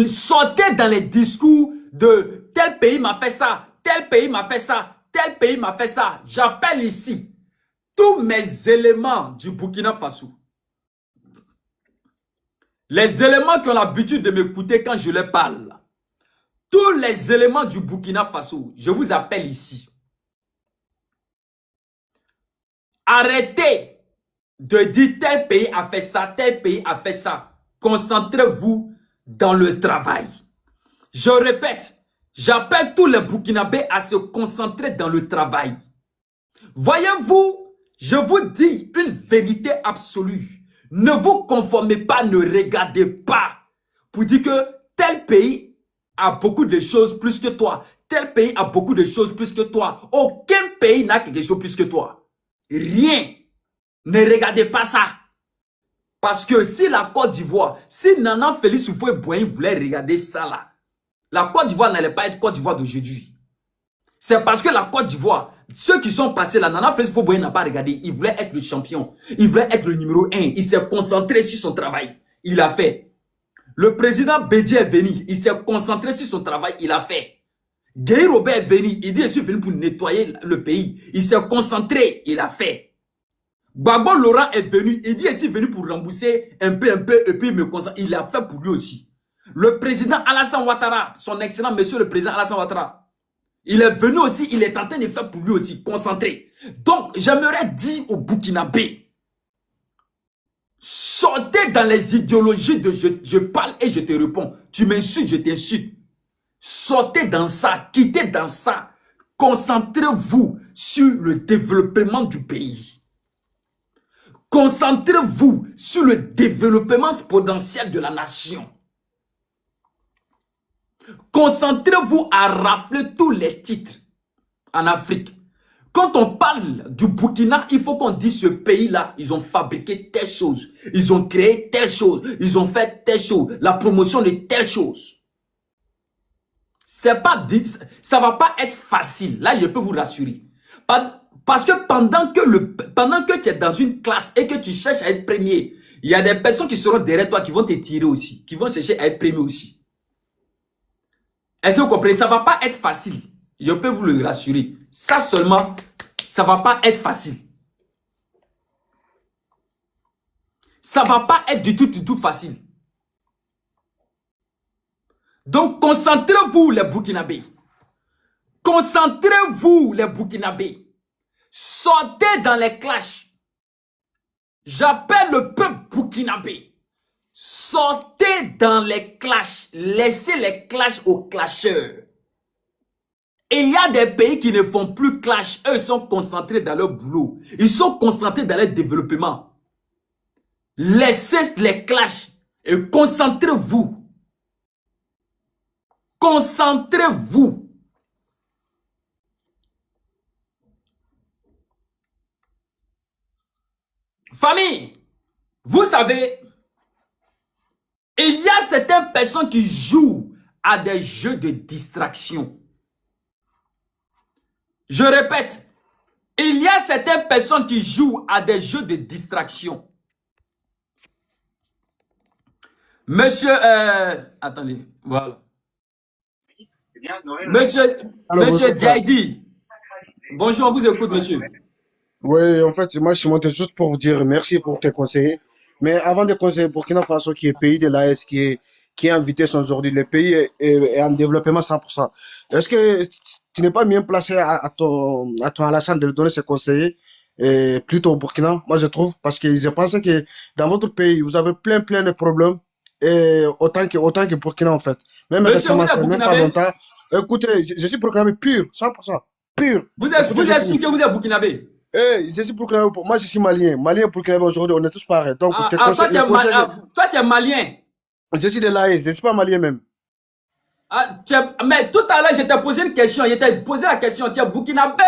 Sortez dans les discours de tel pays m'a fait ça, tel pays m'a fait ça, tel pays m'a fait ça. J'appelle ici tous mes éléments du Burkina Faso. Les éléments qui ont l'habitude de m'écouter quand je leur parle. Tous les éléments du Burkina Faso, je vous appelle ici. Arrêtez de dire tel pays a fait ça, tel pays a fait ça. Concentrez-vous dans le travail. Je répète, j'appelle tous les Burkinabés à se concentrer dans le travail. Voyez-vous, je vous dis une vérité absolue. Ne vous conformez pas, ne regardez pas pour dire que tel pays a beaucoup de choses plus que toi. Tel pays a beaucoup de choses plus que toi. Aucun pays n'a quelque chose plus que toi. Rien. Ne regardez pas ça. Parce que si la Côte d'Ivoire, si Nana Félix Houphouët-Boigny voulait regarder ça là, la Côte d'Ivoire n'allait pas être Côte d'Ivoire d'aujourd'hui. C'est parce que la Côte d'Ivoire, ceux qui sont passés là, Nana Félix Houphouët-Boigny n'a pas regardé. Il voulait être le champion. Il voulait être le numéro 1. Il s'est concentré sur son travail. Il a fait. Le président Bédié est venu. Il s'est concentré sur son travail. Il a fait. Guy Robert est venu. Il dit, je suis venu pour nettoyer le pays. Il s'est concentré. Il a fait. Gbagbo Laurent est venu. Il dit, je suis venu pour rembourser un peu, et puis me concentrer. Il a fait pour lui aussi. Le président Alassane Ouattara, son excellent monsieur le président Alassane Ouattara, il est venu aussi, il est en train de faire pour lui aussi, concentré. Donc, j'aimerais dire au Burkinabé, sortez dans les idéologies de je parle et je te réponds. Tu m'insultes, je t'insulte. Sortez dans ça, quittez dans ça. Concentrez-vous sur le développement du pays. Concentrez-vous sur le développement potentiel de la nation. Concentrez-vous à rafler tous les titres en Afrique. Quand on parle du Burkina, il faut qu'on dise ce pays-là, ils ont fabriqué telle chose, ils ont créé telle chose, ils ont fait telle chose, la promotion de telle chose. C'est pas dit, ça va pas être facile. Là, je peux vous rassurer. Parce que pendant que tu es dans une classe et que tu cherches à être premier, il y a des personnes qui seront derrière toi qui vont te tirer aussi, qui vont chercher à être premier aussi. Est-ce que vous comprenez? Ça va pas être facile. Je peux vous le rassurer. Ça seulement, ça va pas être facile. Ça va pas être du tout facile. concentrez-vous les Burkinabés. Concentrez-vous les Burkinabés. Sortez dans les clashs. J'appelle le peuple burkinabé. Sortez dans les clashs. Laissez les clashs aux clasheurs. Il y a des pays qui ne font plus clash. Eux, ils sont concentrés dans leur boulot. Ils sont concentrés dans leur développement. Laissez les clashs et concentrez-vous. Concentrez-vous. Famille, vous savez, il y a certaines personnes qui jouent à des jeux de distraction. Je répète, il y a certaines personnes qui jouent à des jeux de distraction. Monsieur, attendez, voilà. Monsieur Djaidi, bonjour, on vous écoute, monsieur. Oui, en fait, moi, je suis monté juste pour vous dire merci pour tes conseils. Mais avant de conseiller Burkina Faso, qui est pays de l'AES, qui est invité son aujourd'hui, le pays est en développement 100%. Est-ce que tu n'es pas bien placé à ton Alassane de lui donner ses conseils, plutôt au Burkina, moi je trouve, parce que je pense que dans votre pays, vous avez plein de problèmes, et autant que Burkina, en fait. Même Monsieur, récemment, vous êtes c'est même pas burkinabé? longtemps. Écoutez, je suis burkinabé pur, 100%, pur. Vous Écoutez, êtes je sûr finis. que vous êtes burkinabé? Je suis burkinabé, moi je suis malien. Malien et burkinabé aujourd'hui, on est tous pareils. Donc, Toi, les conseils, toi, tu es malien. je suis de l'AES, je suis pas malien même. Mais tout à l'heure, je t'ai posé une question. Je t'ai posé la question. Tu es burkinabé?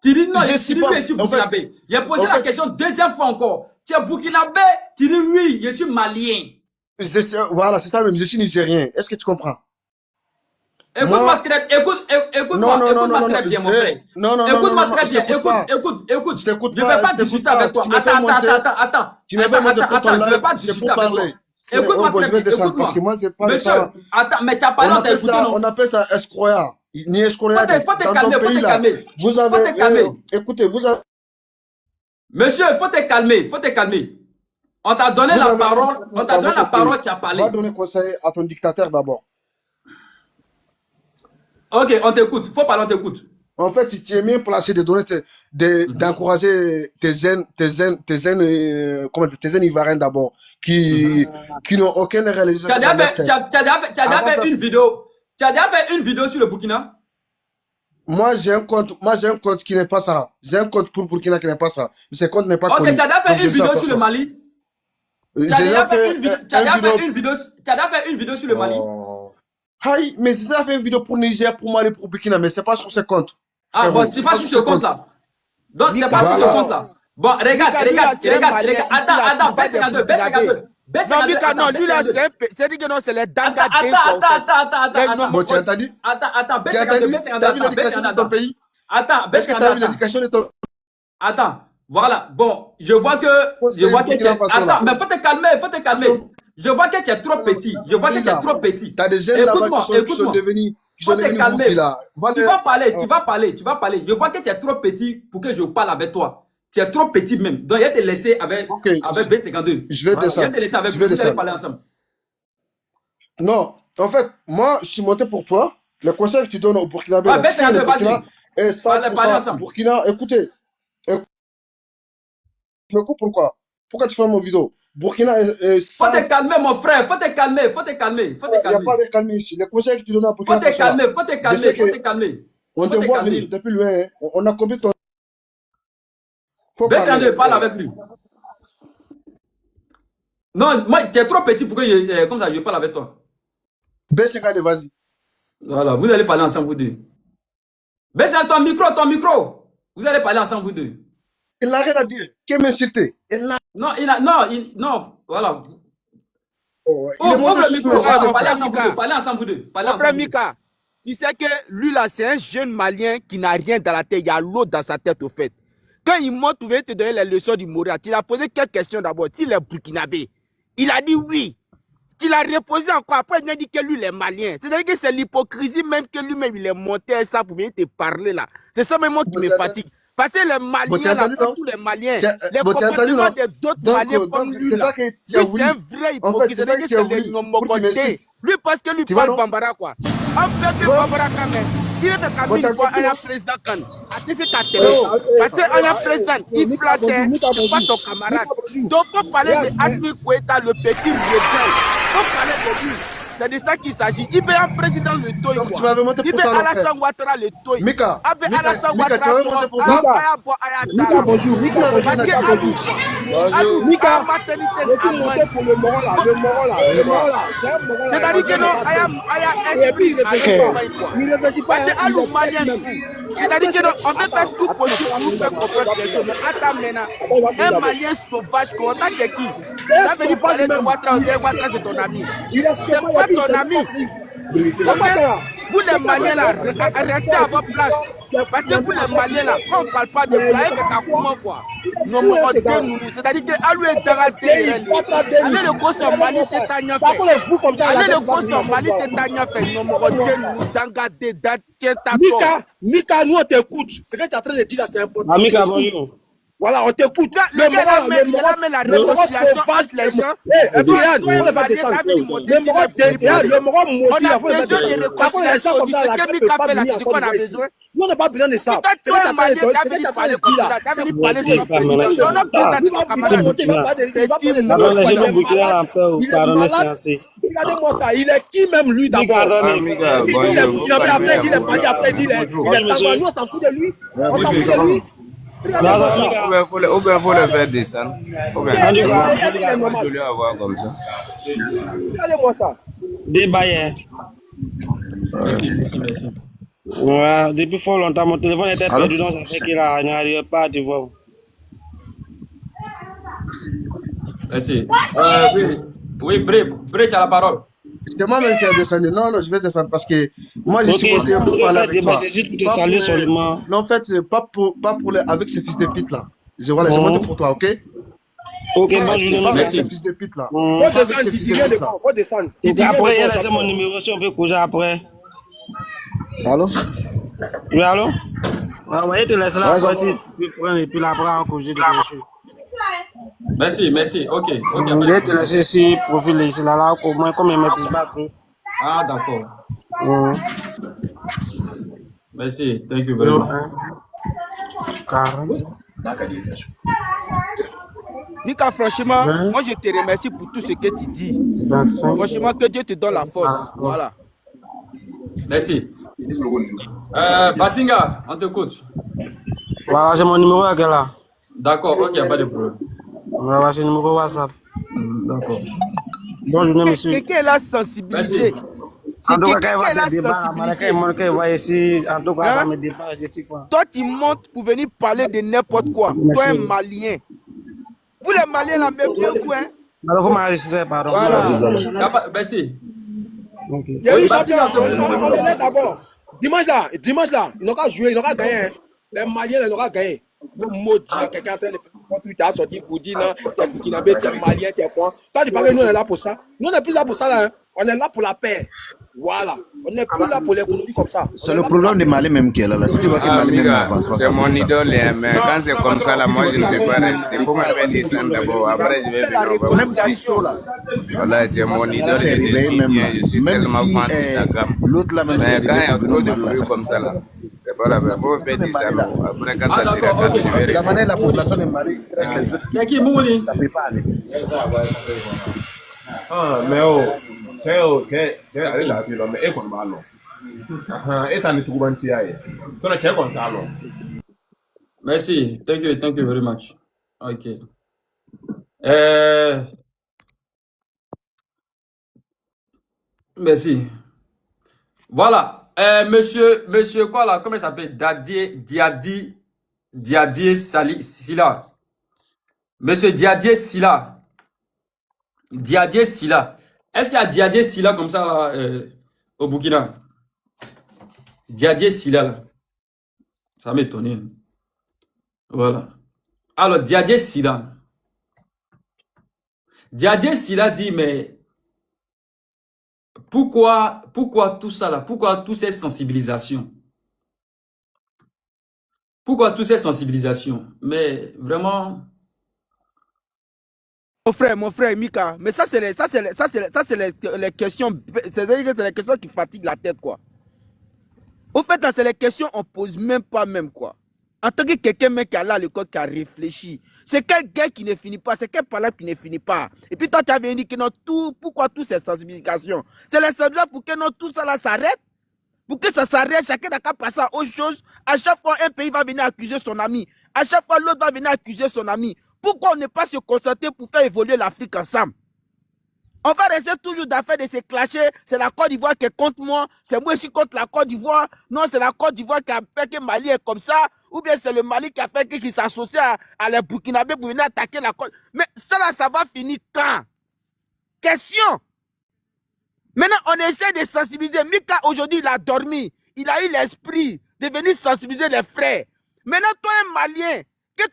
Tu dis non, Je tu suis dis pas, oui, je suis en fait, burkinabé. J'ai posé en la fait, question deuxième fois encore. Tu es burkinabé? Tu dis oui, je suis malien. voilà, c'est ça même, je suis nigérien. Est-ce que tu comprends? Écoute-moi Moi, très, non, non, non, non, écoute-moi non, non, très bien, mon frère. non, non, non, non, non, Écoute-moi non, très je bien. t'écoute pas. Écoute. Je t'écoute Je ne vais pas, pas je t'écoute discuter pas. avec toi. Tu me fais monter, tu me fais monter pour ton Je ne vais live, pas c'est discuter pour avec toi. parler. Oh, Écoute-moi bon, très je vais bien. descendre parce que Écoute-moi. moi, c'est pas le Monsieur, temps. attends, mais tu as parlé, on t'a écouté, non? On appelle ça escroya. Ni escroya Faut te dans ton calmer, faut pays te là. calmer. Vous Faut avez, te calmer. écoutez, Monsieur, faut te calmer, faut te calmer. On t'a donné vous la avez un parole, on dictateur t'a dans donné la votre pays. parole, tu as parlé. Va donner conseil à ton dictateur d'abord. Ok, on t'écoute. Faut parler, on t'écoute. En fait, tu es mieux placé de donner d'encourager tes jeunes, comment dire, tes jeunes Ivoiriens d'abord, qui n'ont aucune Tu réalisation as dans déjà leur fait, tête. tu as déjà Avant fait une vidéo. Tu as déjà fait une vidéo sur le Burkina? moi, j'ai un compte qui n'est pas ça. J'ai un compte pour Burkina qui n'est pas ça. Mais ce compte n'est pas Ok, tu as connu. déjà Donc, fait je une sais à vidéo sur le personne. Mali? J'ai Tu as déjà déjà fait fait une vidéo, tu as déjà fait une vidéo, tu as déjà fait une vidéo sur le Mali? Aïe, mais j'ai déjà fait une vidéo pour Niger, pour Mali, pour Burkina, mais c'est pas sur ce compte. Ah bon, Frérot, c'est c'est pas pas sur sur ce ce compte. compte-là. Donc, c'est Mika, pas sur ce Voilà. compte-là. Bon, regarde. Mika, lui là, c'est un Malien. Ici, là, Attends, tu parles des B52, Burkinabés. Non, Mika, non, lui là, B52. c'est dit que non, c'est les Attends, Danga Dinka, en fait. Les attends. Bon, tu as Nomokon. entendu? Attends, Tu as entendu? T'as vu l'éducation de ton pays? Est-ce que tu as vu l'éducation de ton Attends, voilà. Bon, je vois que tu es. Attends, mais faut te calmer. Attends. Je vois que tu es trop petit. Je vois que tu es trop petit. T'as des jeunes là-bas qui sont Écoute-moi. devenus Faut te calmer. rookies là. Tu vas parler. Je vois que tu es trop petit pour que je parle avec toi. Tu es trop petit même. Donc, il va te laisser avec Ok, B52. je vais Voilà, il va descendre. te laisser avec Je lui. vais Vous allez descendre. parler ensemble. Non, en fait, moi, je suis monté pour toi. Le conseil que tu donnes au Burkinabé, Ouais, là, tu sais, le B52, Burkina vas-y. est Parlez 100% ensemble. Burkina. Écoutez, je me coupe pourquoi? Pourquoi tu fais mon vidéo? Burkina est Faut 100. te calmer, mon frère. Faut te calmer. Il n'y a pas de calme ici. Le conseil que tu donnes à Faut Burkina te Faso, là, calmer. Faut te je sais calmer. qu'on te voit venir depuis loin. Hein. On a compris ton. Faut parler. B52, parle avec lui. Non, moi, tu es trop petit pour que comme ça, je parle avec toi. B50, vas-y. Voilà, vous allez parler ensemble, vous deux. Baisse ton micro. Vous allez parler ensemble, vous deux. Il n'a rien à dire. Qui m'insulter? Non, voilà. Oh, il est Ouvre monté le sur micro, le voilà, sol. parlez ensemble, vous deux. Mon frère Mika, tu sais que lui là, c'est un jeune Malien qui n'a rien dans la tête. Il y a l'eau dans sa tête, au fait. Quand il monte, tu viens te donner les leçons du Moria. Tu l'as posé quelques questions d'abord. S'il est burkinabé, il a dit oui. Tu l'as reposé encore. Après, il a dit que lui, il est malien. C'est-à-dire que c'est l'hypocrisie même que lui-même, il est monté à ça pour venir te parler là. C'est ça même moi qui me fatigue. Parce que les Maliens, là, tous les Maliens, les comportements d'autres Maliens comme lui, c'est là, ça que tu lui, as c'est voulu. un vrai En fait, hypocrite. c'est ça que tu as voulu. Lui, parce que lui Tu parle vois, non? Bambara, quoi. On fait Barbara Kamel. Il est Kamil quoi, un président Kan. C'est parce qu'un président, il flatte, c'est pas ton camarade. Donc, on parlait de Asmi Koueta, le petit rebelle. On parlait de lui. C'est de ça qu'il s'agit. Il est un président le toy. Donc, tu m'avais monté pour ça. Il est Alassane Ouattara le toy. Mika, Alassane Ouattara. tu m'avais monté pour ça. Mika, bonjour. Mika, bonjour. Mika, je suis monté pour le moral là. Le moral là. C'est un moral là. C'est-à-dire que non, et puis il ne réfléchit pas. C'est à l'Oumalien. C'est-à-dire que non, on peut faire tout possible pour faire comprendre les choses. Mais attends maintenant, un Malien sauvage, comment t'as qui? Ça veut dire parler de Ouattara, c'est ton ami. C'est pas ton ami. Vous les Maliens là, restez à votre place. Parce que vous les Maliens là, quand on ne parle pas de Blaye, comment quoi? C'est-à-dire qu'à lui est dans la terre. Allez le gosse en Mali, c'est Tania fait. Allez le gosse en Mali, c'est Tania fait. Non, Mika, nous on t'écoute. Ce que tu es en train de dire là, c'est important. Mika, bonjour. Voilà, on t'écoute. Le moral sauvage, les gens. Brian, on va descendre. Le moral maudit, il faut le mettre. Par contre, les gens comme ça, la ne pas venir encore. Nous, on n'a pas besoin de ça. C'est que tu as parlé de dire là. Regardez-moi ça, il est qui même lui d'abord? Il est nous, on s'en fout de lui. On s'en fout de lui. Ou bien faut le faire descendre. Ou bien je vais avoir comme ça. Regardez-moi ça. Débaillé. Merci. Ouais, depuis fort longtemps, mon téléphone était perdu, donc ça fait qu'il n'arrive pas à te voir. Merci. Oui, bref, tu as la parole. C'est moi-même qui ai descendu. Non, je vais descendre parce que moi, je suis monté pour parler avec toi. Juste pour te saluer seulement. Non, en fait, c'est pas pour avec ces fils de pute là. Je monte pour toi, ok? Ok, bonne journée. Pas avec Merci. ces fils de pute là. Faut descendre, Didier Lebon. Faut descendre. Après, il a laissé mon numéro si on peut causer après. Allô? Oui, allô? Ouais, te laisse là, après, tu peux prendre et puis là, après, on cause de quelque chose. Merci. Ok. Je vais te laisser ici, profil ici, là, au moins, comme il ne maîtrise pas trop. Ah, d'accord. Merci. Thank you very much. 40. Mika, franchement, moi je te remercie pour tout ce que tu dis. 25. Franchement, que Dieu te donne la force. Voilà. Merci. Basinga, on te coach. Voilà, c'est mon numéro à là. D'accord, ok, pas de problème. Voilà, c'est le numéro WhatsApp. D'accord. Bonne journée, monsieur. Quelqu'un l'a sensibilisé. En tout cas, Quelqu'un quand il l'a va débat, sensibilisé. il va ici, en tout cas, ça me dépasse, je suis fort. Toi, tu montes pour venir parler de n'importe quoi. Toi, un Malien. Vous, les Maliens, la même chose, hein? Alors, vous m'enregistrez, pardon. Voilà. Merci. Il y a eu champion, on les laisse d'abord. Dimanche là, ils n'ont qu'à jouer, ils n'ont qu'à gagner. Les Maliens, ils n'ont qu'à gagner. Vous maudit, quelqu'un en train de tu t'as sorti pour dire non, tu es Burkinabé, tu es Malien, tu es quoi. Toi, tu parles, nous, on est là pour ça. Nous, on n'est plus là pour ça, là. On est là pour la paix. Voilà. On n'est plus là pour l'économie comme ça. C'est le problème des Mali même qui est là. Si tu vois que Mali même avance pas. C'est mon idole, mais quand c'est comme ça, là, moi, je ne peux pas rester. Il faut me faire descendre d'abord. Après, je vais venir. Même si chaud là. Voilà, c'est mon idole, je suis tellement fan de ta gamme. L'autre là même Mais c'est quand il y a trop de bruit comme ça, là, c'est pas la peine. Il faut me faire descendre. Après, quand ça sera calme, je vais la revenir. manière la population de Mali traite les autres. Yaki Mouni. Ça peut pas aller. Mais ale lafi lọ mɛ e kɔni b'a lɔ e ta ni tuguban ci y'a ye sinɔn cɛ kɔni t'a lɔ. Merci. Thank you very much. Ok. Merci. Voilà. Monsieur quoi là? Comment il s'appelle? Diadier Sila. Monsieur Diadier Sila. Diadier Sila. Est-ce qu'il y a Diadier Sila comme ça là, au Burkina? Diadier Sila là. Ça m'étonne. Voilà. Alors, Diadier Sila. Diadier Sila dit, mais pourquoi tout ça là? Pourquoi toutes ces sensibilisations? Pourquoi toutes ces sensibilisations? Mais vraiment, Mon frère Mika, mais ça c'est les questions, c'est-à-dire que c'est les questions qui fatiguent la tête quoi. Au fait là c'est les questions on pose même pas même quoi. En tant que quelqu'un mec qui a là le corps qui a réfléchi, c'est quel gars qui ne finit pas, c'est quel parole qui ne finit pas. Et puis toi tu avais dit que non tout, pourquoi toutes ces sensibilisations, c'est les sensibilisations pour que non tout ça là s'arrête, pour que ça s'arrête, chacun n'a qu'à passer à autre chose. À chaque fois un pays va venir accuser son ami, à chaque fois l'autre va venir accuser son ami. Pourquoi on n'est pas se concentrer pour faire évoluer l'Afrique ensemble? On va rester toujours d'affaires de se clasher. C'est la Côte d'Ivoire qui est contre moi. C'est moi aussi contre la Côte d'Ivoire. Non, c'est la Côte d'Ivoire qui a fait que Mali est comme ça. Ou bien c'est le Mali qui a fait qu'il s'associe à les Burkinabés pour venir attaquer la Côte. Mais ça là, ça va finir quand? Question. Maintenant, on essaie de sensibiliser. Mika, aujourd'hui, il a dormi. Il a eu l'esprit de venir sensibiliser les frères. Maintenant, toi, un Malien, que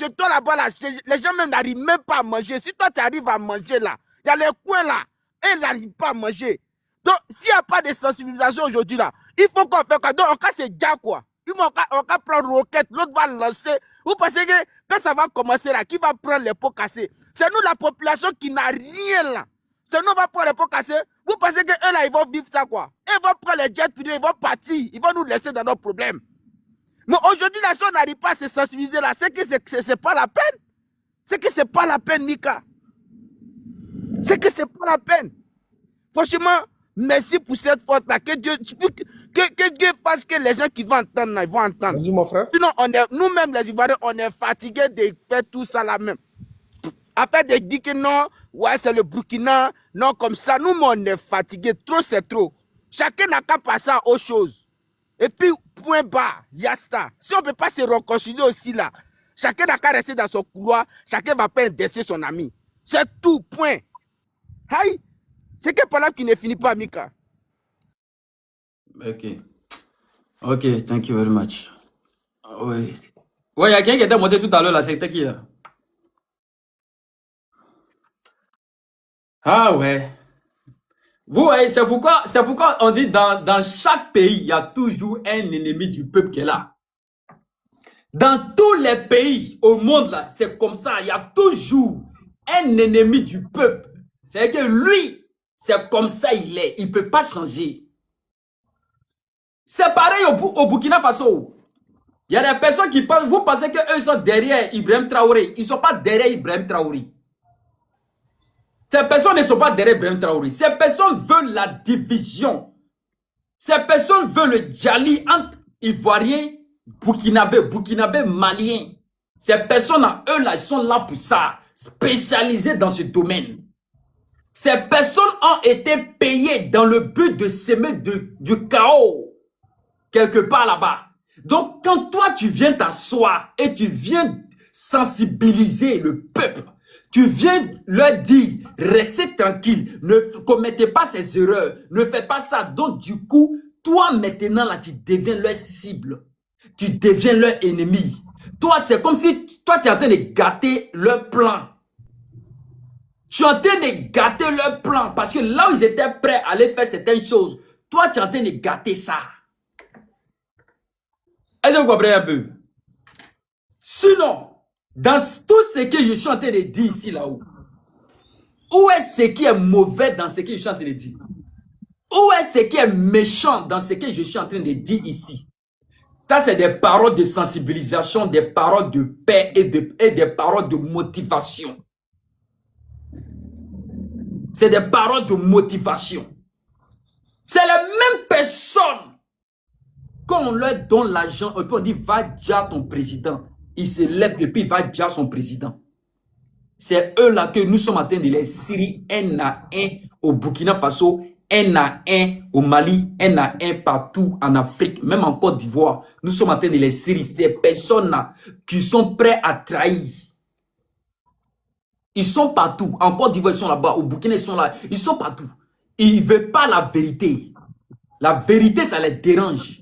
toi là-bas, là, les gens même n'arrivent même pas à manger. Si toi, tu arrives à manger là, il y a les coins là, et ils n'arrivent pas à manger. Donc, s'il n'y a pas de sensibilisation aujourd'hui là, il faut qu'on fasse quoi? Donc, on casse déjà quoi. On va prendre roquette, l'autre va lancer. Vous pensez que quand ça va commencer là, qui va prendre les pots cassés? C'est nous la population qui n'a rien là. C'est nous on va prendre les pots cassés. Vous pensez qu'eux là, ils vont vivre ça quoi? Ils vont prendre les jets privés, ils vont partir. Ils vont nous laisser dans nos problèmes. Mais aujourd'hui, la chose n'arrive pas à se sensibiliser là. C'est que c'est pas la peine. C'est que c'est pas la peine, Mika. C'est que c'est pas la peine. Franchement, merci pour cette faute-là. Que Dieu fasse que les gens qui vont entendre, là, ils vont entendre. Vas-y, mon frère. Sinon, nous-mêmes, les Ivoiriens, on est fatigués de faire tout ça là même. Après de dire que non, ouais, c'est le Burkina, non, comme ça. Nous, on est fatigués. Trop, c'est trop. Chacun n'a qu'à passer à autre chose. Et puis, point bas, yasta. Si on ne peut pas se réconcilier aussi là, chacun n'a qu'à rester dans son couloir, chacun va pas indexer son ami. C'est tout, point. Aïe, c'est quelle parole qui ne finit pas, Mika? Ok. Ok, thank you very much. Oui. Ouais, il y a quelqu'un qui était monté tout à l'heure là, c'était qui là? Ah ouais. Vous voyez, c'est pourquoi on dit dans chaque pays, il y a toujours un ennemi du peuple qui est là. Dans tous les pays au monde là, c'est comme ça, il y a toujours un ennemi du peuple. C'est que lui, c'est comme ça il est, il ne peut pas changer. C'est pareil au Burkina Faso. Il y a des personnes qui pensent, vous pensez qu'eux sont derrière Ibrahim Traoré. Ils ne sont pas derrière Ibrahim Traoré. Ces personnes ne sont pas derrière Ibrahim Traoré. Ces personnes veulent la division. Ces personnes veulent le djali entre Ivoiriens, Burkinabés, Maliens. Ces personnes-là, eux là, ils sont là pour ça, spécialisés dans ce domaine. Ces personnes ont été payées dans le but de semer du chaos quelque part là-bas. Donc, quand toi, tu viens t'asseoir et tu viens sensibiliser le peuple, tu viens leur dire, restez tranquille, ne commettez pas ces erreurs, ne faites pas ça. Donc, du coup, toi, maintenant, là, tu deviens leur cible. Tu deviens leur ennemi. Toi, c'est comme si toi, tu es en train de gâter leur plan. Tu es en train de gâter leur plan parce que là où ils étaient prêts à aller faire certaines choses, toi, tu es en train de gâter ça. Est-ce que vous comprenez un peu? Sinon, dans tout ce que je suis en train de dire ici, là-haut, où est ce qui est mauvais dans ce que je suis en train de dire? Où est ce qui est méchant dans ce que je suis en train de dire ici? Ça, c'est des paroles de sensibilisation, des paroles de paix et des paroles de motivation. C'est des paroles de motivation. C'est les mêmes personnes. Quand on leur donne l'argent, on dit, va dire ton président. Il se lève et puis il va dire son président. C'est eux là que nous sommes en train de les Syrie, un à un au Burkina Faso, un à un au Mali, un à un partout en Afrique, même en Côte d'Ivoire. Nous sommes en train de les Syrie. Ces personnes-là qui sont prêts à trahir. Ils sont partout. En Côte d'Ivoire, ils sont là-bas. Au Burkina, ils sont là. Ils sont partout. Ils ne veulent pas la vérité. La vérité, ça les dérange.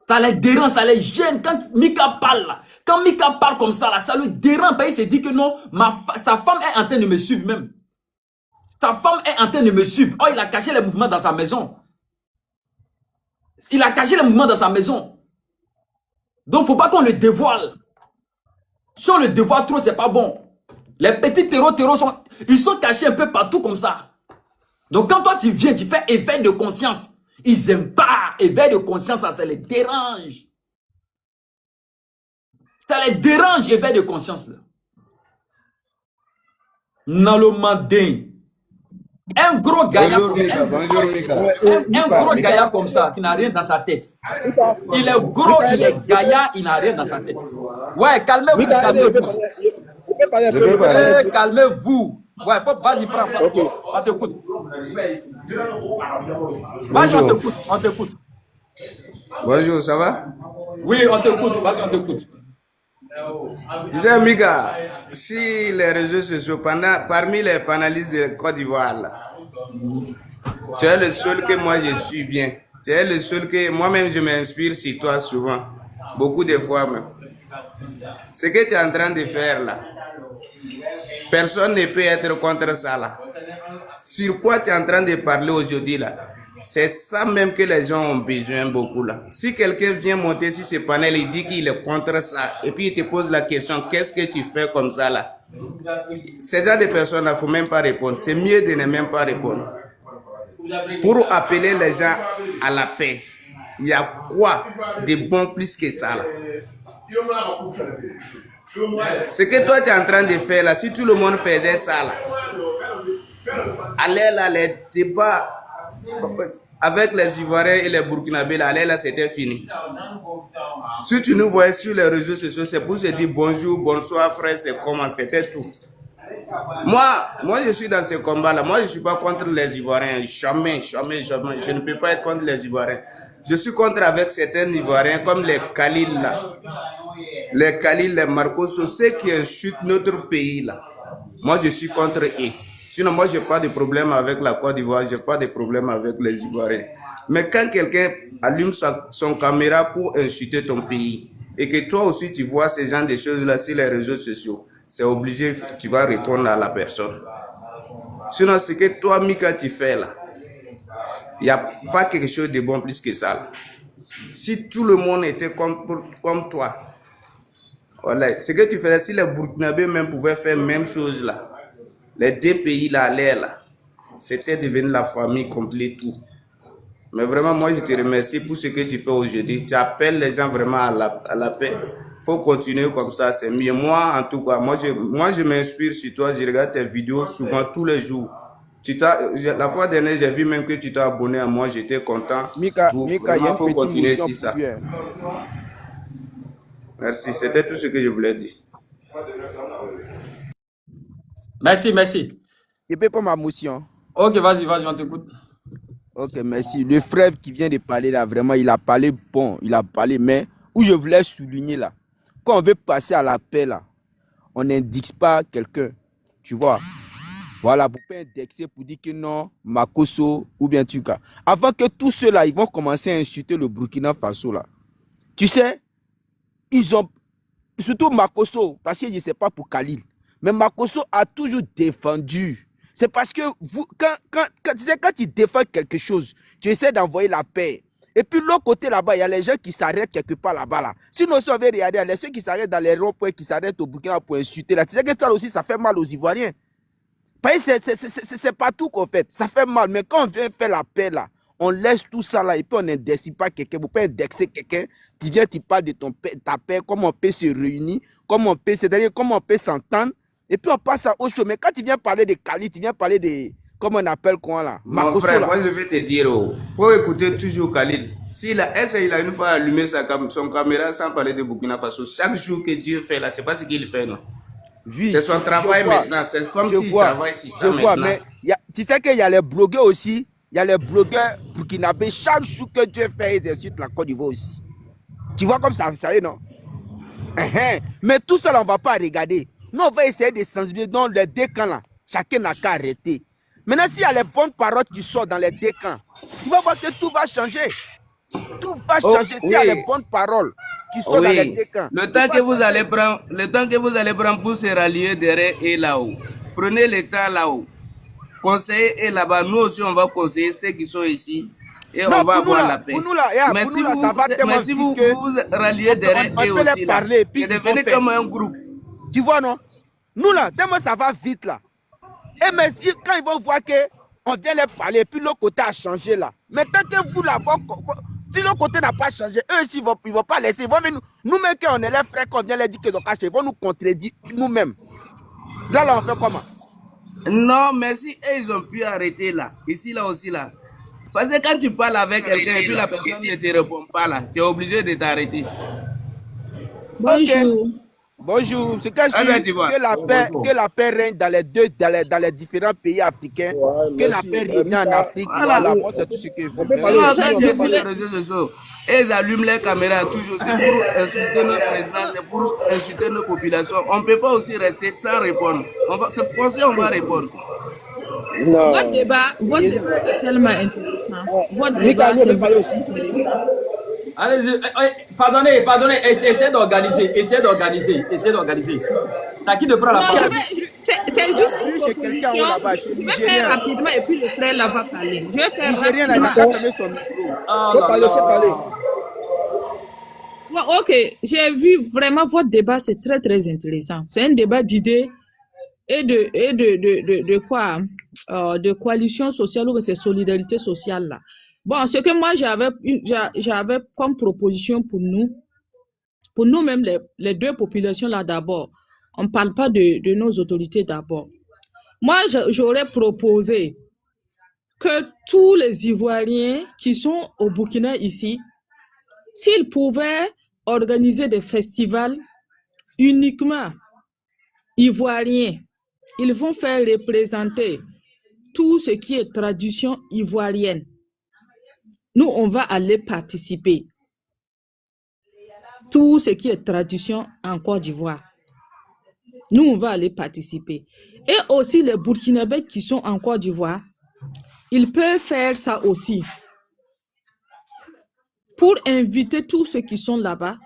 Ça les dérange, ça les gêne. Quand Mika parle là, quand Mika parle comme ça là, ça le dérange. Il se dit que non, sa femme est en train de me suivre même. Sa femme est en train de me suivre. Oh, il a caché les mouvements dans sa maison. Il a caché les mouvements dans sa maison. Donc, il ne faut pas qu'on le dévoile. Sur le devoir trop, c'est pas bon. Les petits terreaux ils sont cachés un peu partout comme ça. Donc quand toi tu viens, tu fais éveil de conscience. Ils aiment pas. Éveil de conscience, ça les dérange. Ça les dérange, éveil de conscience. Là. Dans le mandin. Un gros gaillard gros gaillard comme ça, qui n'a rien dans sa tête. Il est gros, il est gaillard, il n'a rien dans sa tête. Ouais, calmez-vous, calmez-vous. Calmez-vous. Ouais, vas-y, prends. On t'écoute. Vas-y, on t'écoute. Bonjour, ça va? Oui, on t'écoute, vas-y, on t'écoute. Disais, Mika, si les réseaux sociaux, parmi les panélistes de Côte d'Ivoire, là, tu es le seul que moi je suis bien. Tu es le seul que moi-même je m'inspire sur toi souvent. Beaucoup de fois même. Ce que tu es en train de faire là, personne ne peut être contre ça là. Sur quoi tu es en train de parler aujourd'hui là? C'est ça même que les gens ont besoin beaucoup là. Si quelqu'un vient monter sur ce panel et dit qu'il est contre ça, et puis il te pose la question, qu'est-ce que tu fais comme ça là? Ces gens de personnes là, il ne faut même pas répondre. C'est mieux de ne même pas répondre. Pour appeler les gens à la paix, il y a quoi de bon plus que ça là? Ce que toi tu es en train de faire là, si tout le monde faisait ça là, allez là, les débats avec les Ivoiriens et les Burkinabés, là, c'était fini. Si tu nous voyais sur les réseaux sociaux, c'est pour se dire bonjour, bonsoir, frère, c'est comment, c'était tout. Moi, je suis dans ce combat-là. Moi, je ne suis pas contre les Ivoiriens. Jamais. Je ne peux pas être contre les Ivoiriens. Je suis contre avec certains Ivoiriens comme les Khalil, là. Les Khalil, les Marcos, ceux qui insultent notre pays, là. Moi, je suis contre eux. Sinon, moi, je n'ai pas de problème avec la Côte d'Ivoire, je n'ai pas de problème avec les Ivoiriens. Mais quand quelqu'un allume son caméra pour insulter ton pays, et que toi aussi, tu vois ce genre de choses-là sur les réseaux sociaux, c'est obligé, tu vas répondre à la personne. Sinon, ce que toi, Mika, tu fais là, il n'y a pas quelque chose de bon plus que ça. Là. Si tout le monde était comme toi, voilà, ce que tu faisais, si les Burkinabés même pouvaient faire la même chose là, les deux pays là, c'était devenu la famille complète tout. Mais vraiment, moi, je te remercie pour ce que tu fais aujourd'hui. Tu appelles les gens vraiment à la paix. Il faut continuer comme ça, c'est mieux. Moi, en tout cas, moi, je m'inspire sur toi. Je regarde tes vidéos souvent, tous les jours. La fois dernière, j'ai vu même que tu t'es abonné à moi. J'étais content. Mika, il faut continuer sur ça. Merci, c'était tout ce que je voulais dire. Merci. Je peux pas ma motion. Ok, vas-y, on t'écoute. Ok, merci. Le frère qui vient de parler là, vraiment, il a parlé bon, mais où je voulais souligner là, quand on veut passer à la paix là, on n'indique pas quelqu'un, tu vois. Voilà, vous pouvez indexer pour dire que non, Makosso ou bien Tuka. Avant que tous ceux-là, ils vont commencer à insulter le Burkina Faso là. Tu sais, ils ont, surtout Makosso, parce que je ne sais pas pour Khalil, mais Makosso a toujours défendu. C'est parce que vous, quand tu défends quelque chose, tu essaies d'envoyer la paix. Et puis l'autre côté là-bas, il y a les gens qui s'arrêtent quelque part là-bas. Là. Sinon, si on veut regarder, il y a ceux qui s'arrêtent dans les ronds-points, qui s'arrêtent au Burkina pour insulter. Là. Tu sais que ça aussi, ça fait mal aux Ivoiriens. C'est pas tout qu'on fait. Ça fait mal. Mais quand on vient faire la paix là, on laisse tout ça là et puis on n'indexe pas quelqu'un. Vous pouvez indexer quelqu'un. Tu viens, tu parles de ta paix, comment on peut se réunir, c'est-à-dire comment on peut s'entendre. Et puis on passe à autre chose. Mais quand tu viens parler de Khalid, tu viens parler de, comment on appelle quoi là? Mon frère, moi je vais te dire, faut écouter toujours Khalid. Il a une fois allumé son caméra sans parler de Burkina Faso. Chaque jour que Dieu fait là, c'est pas ce qu'il fait non. Oui, c'est son travail maintenant. C'est comme s'il travaille sur ça maintenant. Mais tu sais qu'il y a les blogueurs aussi. Il y a les blogueurs burkinabés. Chaque jour que Dieu fait, ils insultent la Côte d'Ivoire aussi. Tu vois comme ça, ça y est, non? Mais tout ça, là, on ne va pas regarder. Nous, on va essayer de sensibiliser dans les deux camps là. Chacun n'a qu'à arrêter. Maintenant, s'il y a les bonnes paroles qui sortent dans les deux camps, tu vas voir que tout va changer. Tout va changer s'il y a les bonnes paroles qui sortent dans les deux camps. Le temps que vous allez prendre pour se rallier derrière et là-haut, prenez le temps là-haut. Conseillez et là-bas. Nous aussi, on va conseiller ceux qui sont ici. Et non, on va avoir la paix. Mais si vous vous ralliez derrière eux aussi, là, devenez comme un groupe. Tu vois, non? Nous, là, tellement ça va vite, là. Et mais quand ils vont voir qu'on vient leur parler, puis l'autre côté a changé, là. Mais tant que vous, là, si l'autre côté n'a pas changé, eux aussi, ils vont pas laisser. Ils vont venir nous-mêmes, quand on est les frères, qu'on vient leur dire qu'ils ont caché, ils vont nous contredire nous-mêmes. Là, on fait comment? Non, mais si eux, ils ont pu arrêter là, ici, là aussi, là. Parce que quand tu parles avec quelqu'un et puis la personne ne te répond pas là, tu es obligé de t'arrêter. Bonjour. Okay. Bonjour. C'est que la paix règne dans les différents pays africains. Ouais, que la paix règne en Afrique. Voilà, moi, c'est tout ce que je veux. Sur les réseaux sociaux, ils allument les caméras toujours. C'est pour insulter notre président, c'est pour insulter nos populations. On ne peut pas aussi rester sans répondre. C'est forcé, on va répondre. Non. Votre débat est tellement intéressant. Votre débat, c'est vraiment intéressant. Allez-y, pardonnez, essayez d'organiser. T'as qui de prendre la parole? C'est juste une proposition. Je vais faire rapidement et puis le frère là va parler. Je vais faire rapidement. Ok, j'ai vu vraiment votre débat, c'est très très intéressant. C'est un débat d'idées et de quoi? De coalition sociale ou c'est solidarité sociale là. Bon, ce que moi j'avais comme proposition pour nous-mêmes, les deux populations là d'abord. On ne parle pas de nos autorités d'abord. Moi, j'aurais proposé que tous les Ivoiriens qui sont au Burkina ici, s'ils pouvaient organiser des festivals uniquement ivoiriens, ils vont faire représenter tout ce qui est tradition ivoirienne. Nous, on va aller participer. Tout ce qui est tradition en Côte d'Ivoire. Nous, on va aller participer. Et aussi les Burkinabés qui sont en Côte d'Ivoire, ils peuvent faire ça aussi. Pour inviter tous ceux qui sont là-bas.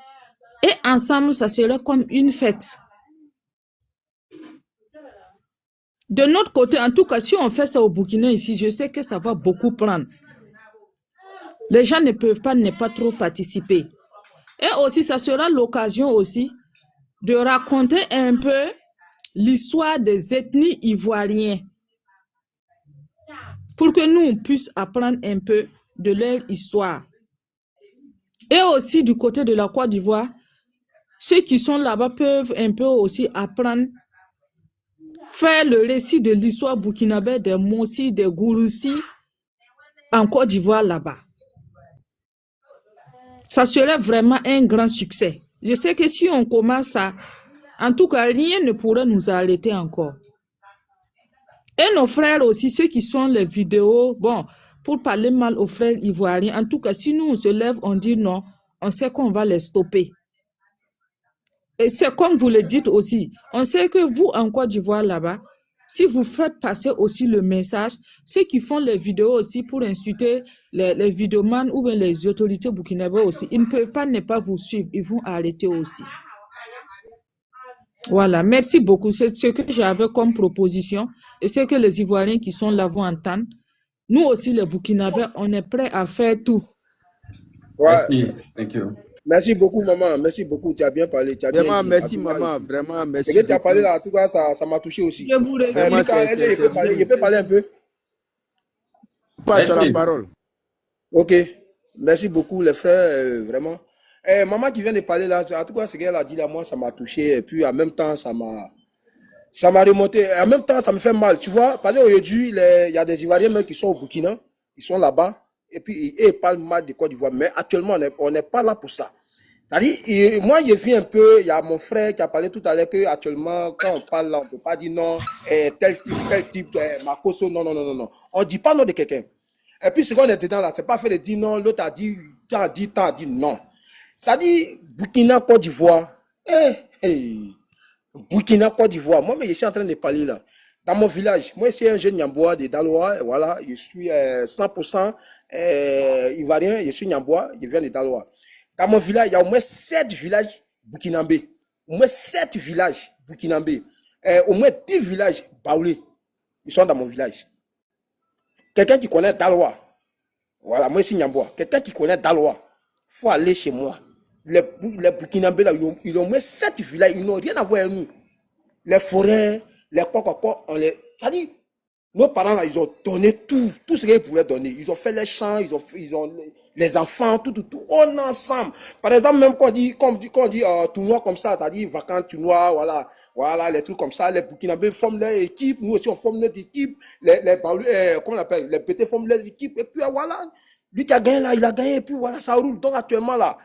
Et ensemble, ça serait comme une fête. De notre côté, en tout cas, si on fait ça au Burkina ici, je sais que ça va beaucoup prendre. Les gens ne peuvent pas ne pas trop participer. Et aussi, ça sera l'occasion aussi de raconter un peu l'histoire des ethnies ivoiriennes. Pour que nous, on puisse apprendre un peu de leur histoire. Et aussi, du côté de la Côte d'Ivoire, ceux qui sont là-bas peuvent un peu aussi apprendre, faire le récit de l'histoire burkinabé, des Mossi, des Gouroussi, en Côte d'Ivoire là-bas. Ça serait vraiment un grand succès. Je sais que si on commence ça, en tout cas, rien ne pourrait nous arrêter encore. Et nos frères aussi, ceux qui sont les vidéos, bon, pour parler mal aux frères ivoiriens, en tout cas, si nous on se lève, on dit non, on sait qu'on va les stopper. Et c'est comme vous le dites aussi, on sait que vous, en Côte d'Ivoire là-bas, si vous faites passer aussi le message, ceux qui font les vidéos aussi pour insulter les vidéomans ou bien les autorités burkinabées aussi, ils ne peuvent pas ne pas vous suivre, ils vont arrêter aussi. Voilà, merci beaucoup. C'est ce que j'avais comme proposition et c'est que les Ivoiriens qui sont là vont entendre. Nous aussi, les Burkinabés, on est prêts à faire tout. Ouais. Merci, thank you. Merci beaucoup, maman. Merci beaucoup. Tu as bien parlé. Tu as Vraiment, bien merci, dit. Maman. Vraiment, merci. Ce que tu as parlé là, en tout cas, ça m'a touché aussi. Je vous remercie. Mika, je peux parler un peu? Pas la parole. Ok. Merci beaucoup, les frères. Vraiment. Maman qui vient de parler là, en tout cas, ce qu'elle a dit là, moi, ça m'a touché. Et puis, en même temps, ça m'a remonté. En même temps, ça me fait mal. Tu vois, parce qu'aujourd'hui, il y a des Ivoiriens même qui sont au Burkina. Ils sont là-bas. Et puis, ils parlent mal de Côte d'Ivoire. Mais actuellement, on n'est pas là pour ça. C'est-à-dire, moi, je vis un peu, il y a mon frère qui a parlé tout à l'heure que actuellement, quand on parle là, on ne peut pas dire non, tel type, Makoso, non. On ne dit pas non de quelqu'un. Et puis, ce qu'on est dedans là, c'est pas fait de dire non, l'autre a dit, tant a dit non. Ça dit, Burkina, Côte d'Ivoire, Burkina, Côte d'Ivoire. Moi, mais je suis en train de parler là. Dans mon village, moi, je suis un jeune Nyambois de Daloa, voilà, je suis 100% Ivoirien, je suis Nyambois, je viens de Daloa. Dans mon village, il y a au moins 7 villages burkinabés. Au moins 7 villages burkinabés. Au moins 10 villages baoulés. Ils sont dans mon village. Quelqu'un qui connaît Daloa. Voilà, moi, je suis Nyambois. Quelqu'un qui connaît Daloa. Il faut aller chez moi. Les burkinabés, là, ils ont au moins 7 villages. Ils n'ont rien à voir avec nous. les forêts, les quoi, on les... C'est-à-dire, nos parents, là, ils ont donné tout ce qu'ils pouvaient donner. Ils ont fait les champs, ils ont les enfants, tout, on ensemble. Par exemple, même quand on dit tournoi comme ça, c'est-à-dire vacances, tournoi, voilà, les trucs comme ça, les Burkinabés forment leur équipe, nous aussi on forme notre équipe, comment on appelle, les PT forment leur équipe, et puis voilà, lui qui a gagné là, il a gagné, et puis voilà, ça roule. Donc actuellement là,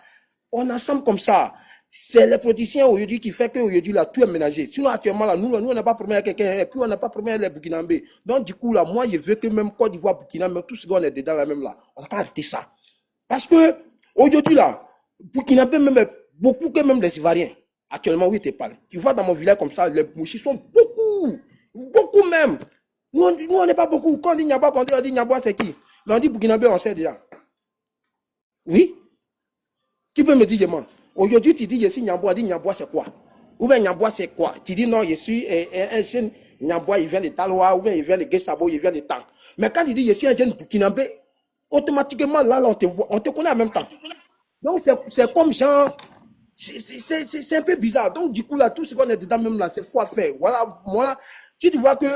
on est ensemble comme ça. C'est les politiciens aujourd'hui qui fait qu'aujourd'hui là, tout est ménagé. Sinon, actuellement là, nous, on n'a pas promis à quelqu'un, et puis on n'a pas promis à les Burkinabés. Donc, du coup, là, moi, je veux que même Côte d'Ivoire, Burkina, même tout ce qu'on est dedans là, même là, on n'a pas arrêté ça. Parce que, aujourd'hui là, Burkinabé, même, beaucoup que même les Ivoiriens, actuellement, oui, tu parles. Tu vois dans mon village comme ça, les mouchis sont beaucoup même. Nous, on n'est pas beaucoup. Quand on dit Nyamba, c'est qui? Mais on dit Burkinabé, on sait déjà. Oui? Qui peut me dire, moi? Aujourd'hui, tu dis, je suis Nyambois, dis Nyambois, c'est quoi? Ou bien Nyambois, c'est quoi? Tu dis, non, je suis un jeune Nyambois, il vient de Taloa, ou bien il vient de Guessabo, il vient de Tang. Mais quand tu dis, je suis un jeune Burkinabé, automatiquement, là, on te voit, on te connaît en même temps. Donc, c'est comme genre, c'est un peu bizarre. Donc, du coup, là, tout ce qu'on est dedans, même là, c'est fou à faire. Voilà, moi, tu vois que,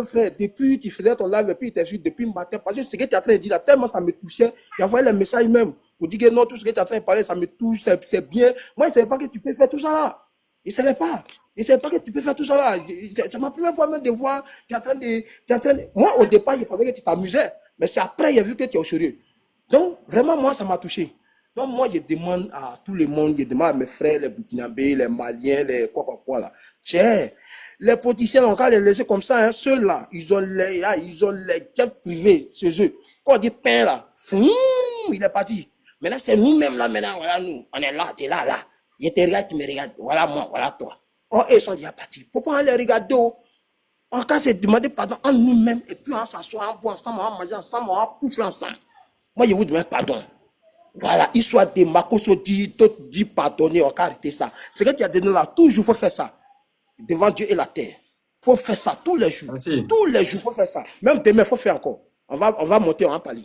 frère, depuis, tu faisais ton live, et puis, tu es depuis le matin, parce que ce que tu es en train de dire là, tellement ça me touchait, j'envoyais les messages même. Pour dire que non, tout ce que tu es en train de parler, ça me touche, c'est bien. Moi, je ne savais pas que tu peux faire tout ça là. Je ne savais pas. Je ne savais pas que tu peux faire tout ça là. C'est ma première fois même de voir, tu es en train de... Moi, au départ, je pensais que tu t'amusais. Mais c'est après, j'ai vu que tu es au sérieux. Donc, vraiment, moi, ça m'a touché. Donc, moi, je demande à tout le monde, je demande à mes frères, les Burkinabés, les Maliens, les quoi là. Tiens, les politiciens, on va les laisser comme ça, hein. Ceux-là, ils ont les jets privés chez eux. Quand on dit pain là, il est parti. Mais là, c'est nous-mêmes, là, maintenant, voilà, nous. On est là, tu es là. Je te regarde, tu me regardes. Voilà moi, voilà toi. Oh, ils sont déjà partis. Pourquoi on les regarde? On va se demander pardon en nous-mêmes, et puis on s'assoit, on boit ensemble, on mange ensemble, on va bouffer ensemble. Moi, je vous demande pardon. Voilà, histoire de Makoso dit, d'autres dit pardonner, on va arrêter ça. Ce que tu as donné là, toujours, il faut faire ça. Devant Dieu et la terre. Il faut faire ça tous les jours. Merci. Tous les jours, il faut faire ça. Même demain, il faut faire encore. On va monter, on va parler.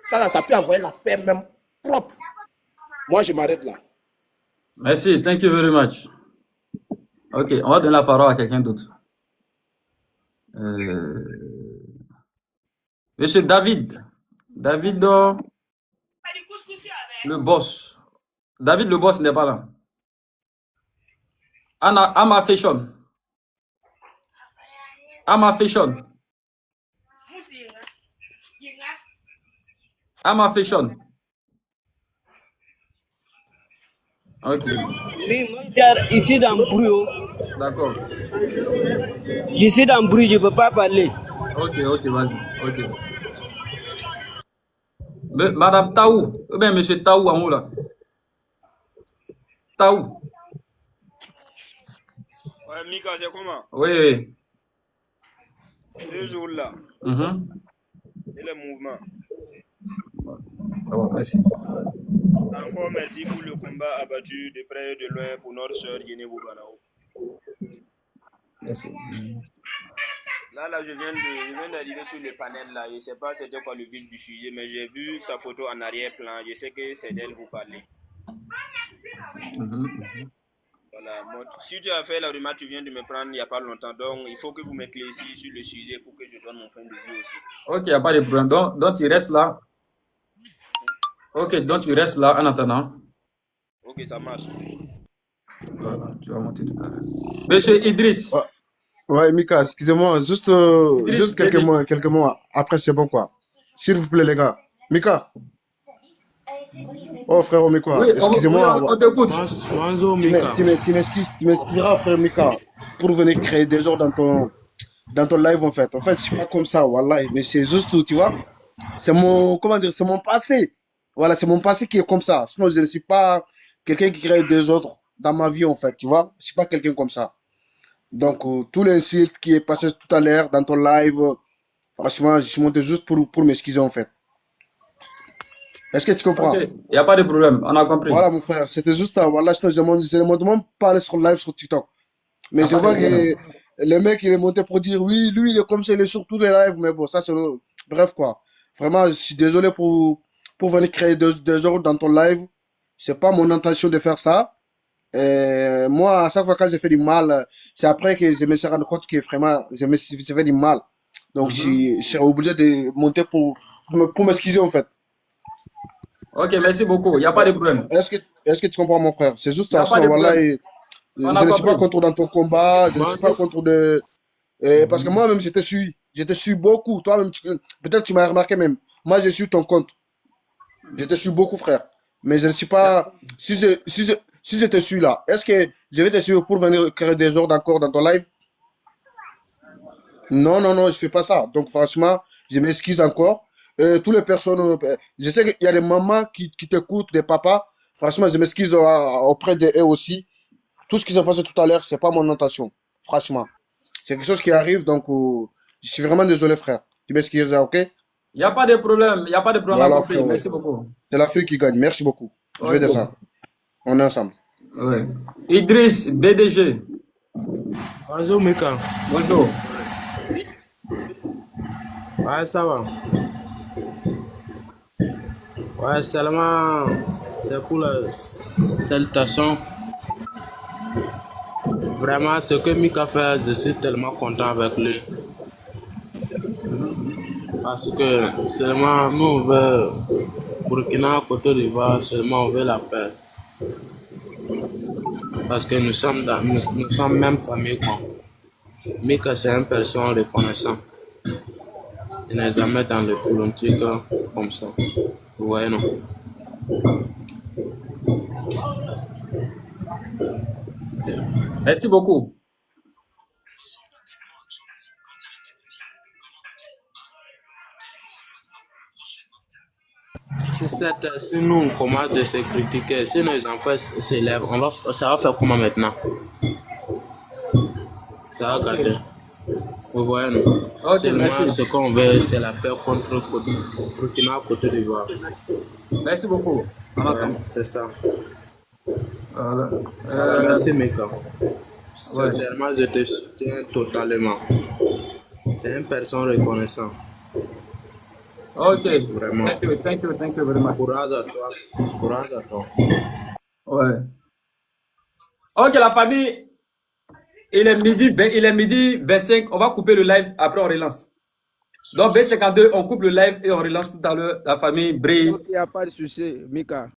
Ça, là, ça peut envoyer la paix même propre. Moi, je m'arrête là. Merci, thank you very much. Ok, on va donner la parole à quelqu'un d'autre. Monsieur David. David, le boss. David, le boss n'est pas là. Ama Fashion. Ama Fashion. Ama Fashion. Ok. Oui, moi, ici dans le bruit. D'accord. Je suis dans le bruit, je ne peux pas parler. Ok, vas-y. Ok. Madame Taou, ou bien Monsieur Taou en haut là. Taou. Ouais, Mika, c'est comment? Oui. 2 jours là. Et le mouvement. Ça va, merci. Encore merci pour le combat abattu de près et de loin pour notre sœur Guinée-Boubanao. Merci. Là, je viens d'arriver sur le panel là. Je ne sais pas c'était quoi le vif du sujet, mais j'ai vu sa photo en arrière-plan. Je sais que c'est d'elle vous parlez. Voilà. Moi, si tu as fait la remarque, tu viens de me prendre il n'y a pas longtemps. Donc, il faut que vous m'éclairciez sur le sujet pour que je donne mon point de vue aussi. Ok, il n'y a pas de problème. Donc, tu restes là. Ok, donc tu restes là en attendant. Ok, ça marche. Voilà, tu vas monter tout à l'heure. Monsieur Idriss. Ouais, Mika, excusez-moi, juste quelques mots. Après, c'est bon, quoi. S'il vous plaît, les gars. Mika. Oh, frère Mika, Oui, excusez-moi. on t'écoute. Tu m'excuseras, frère Mika, pour venir créer des ordres dans ton live, en fait. En fait, je suis pas comme ça, wallah. Mais c'est juste, tu vois, c'est mon passé. Voilà, c'est mon passé qui est comme ça. Sinon, je ne suis pas quelqu'un qui crée des ordres dans ma vie, en fait, tu vois. Je suis pas quelqu'un comme ça. Donc, tout l'insulte qui est passé tout à l'heure dans ton live, franchement, je suis monté juste pour m'excuser, en fait. Est-ce que tu comprends? Ok, il n'y a pas de problème, on a compris. Voilà, mon frère, c'était juste ça. Voilà, je ne demande pas aller sur le live sur TikTok. Mais je vois que le mec, il est monté pour dire, oui, lui, il est comme ça, il est sur tous les lives. Mais bon, ça, c'est... Bref, quoi. Vraiment, je suis désolé pour venir créer des ordres dans ton live. C'est pas mon intention de faire ça. Moi, à chaque fois quand j'ai fait du mal, c'est après que je me suis rendu compte que vraiment, j'ai fait du mal. Donc, je suis obligé de monter pour m'excuser, en fait. Ok, merci beaucoup. Il n'y a pas de problème. Est-ce que tu comprends, mon frère? C'est juste Il n'y à a ce pas de moment-là, problème. et On je a ne suis pas compris. contre dans ton combat, je ne suis pas contre de... parce que moi-même, je te suis beaucoup. Toi-même, peut-être tu m'as remarqué même. Moi, je suis ton compte. Je te suis beaucoup, frère. Mais je ne suis pas. Si je te suis là, est-ce que je vais te suivre pour venir créer des ordres encore dans ton live? Non, non, non, je fais pas ça. Donc, franchement, je m'excuse encore. Toutes les personnes, je sais qu'il y a des mamans qui t'écoutent, des papas. Franchement, je m'excuse auprès d'eux aussi. Tout ce qui s'est passé tout à l'heure, c'est pas mon intention. Franchement. C'est quelque chose qui arrive, donc je suis vraiment désolé, frère. Tu m'excuses, ok? Il n'y a pas de problème. Il n'y a pas de problème. On a Voilà, compris. frérot. Merci beaucoup. C'est l'Afrique qui gagne. Merci beaucoup. Je vais Ok. descendre. On est ensemble. Ouais. Idriss, BDG. Bonjour Mika. Bonjour. Ouais, ça va. Ouais, seulement c'est pour la salutation. Vraiment, ce que Mika fait, je suis tellement content avec lui. Parce que seulement nous, on veut Burkina, Côte d'Ivoire, seulement on veut la paix. Parce que nous sommes même famille, quoi. Mika, c'est une personne reconnaissante. Il n'est jamais dans le politique comme ça. Vous voyez, non? Merci beaucoup. Si nous on commence de se critiquer, si nos enfants s'élèvent, ça va faire comment maintenant? Ça va gâter. Vous voyez, non? Ok, Seulement merci. ce qu'on veut, c'est la paix contre Burkina, Côte d'Ivoire. Merci beaucoup. On est Ouais, ensemble. c'est ça. Voilà. Merci, Mika. Ouais. Sincèrement, je te soutiens totalement. Tu es une personne reconnaissante. Ok. Vraiment. Thank you very much. Courage à toi. Courage à toi. Ouais. Ok, la famille. Il est midi 25. On va couper le live. Après, on relance. Donc, B52, on coupe le live et on relance tout à l'heure. La famille brille. Il n'y a pas de souci, Mika.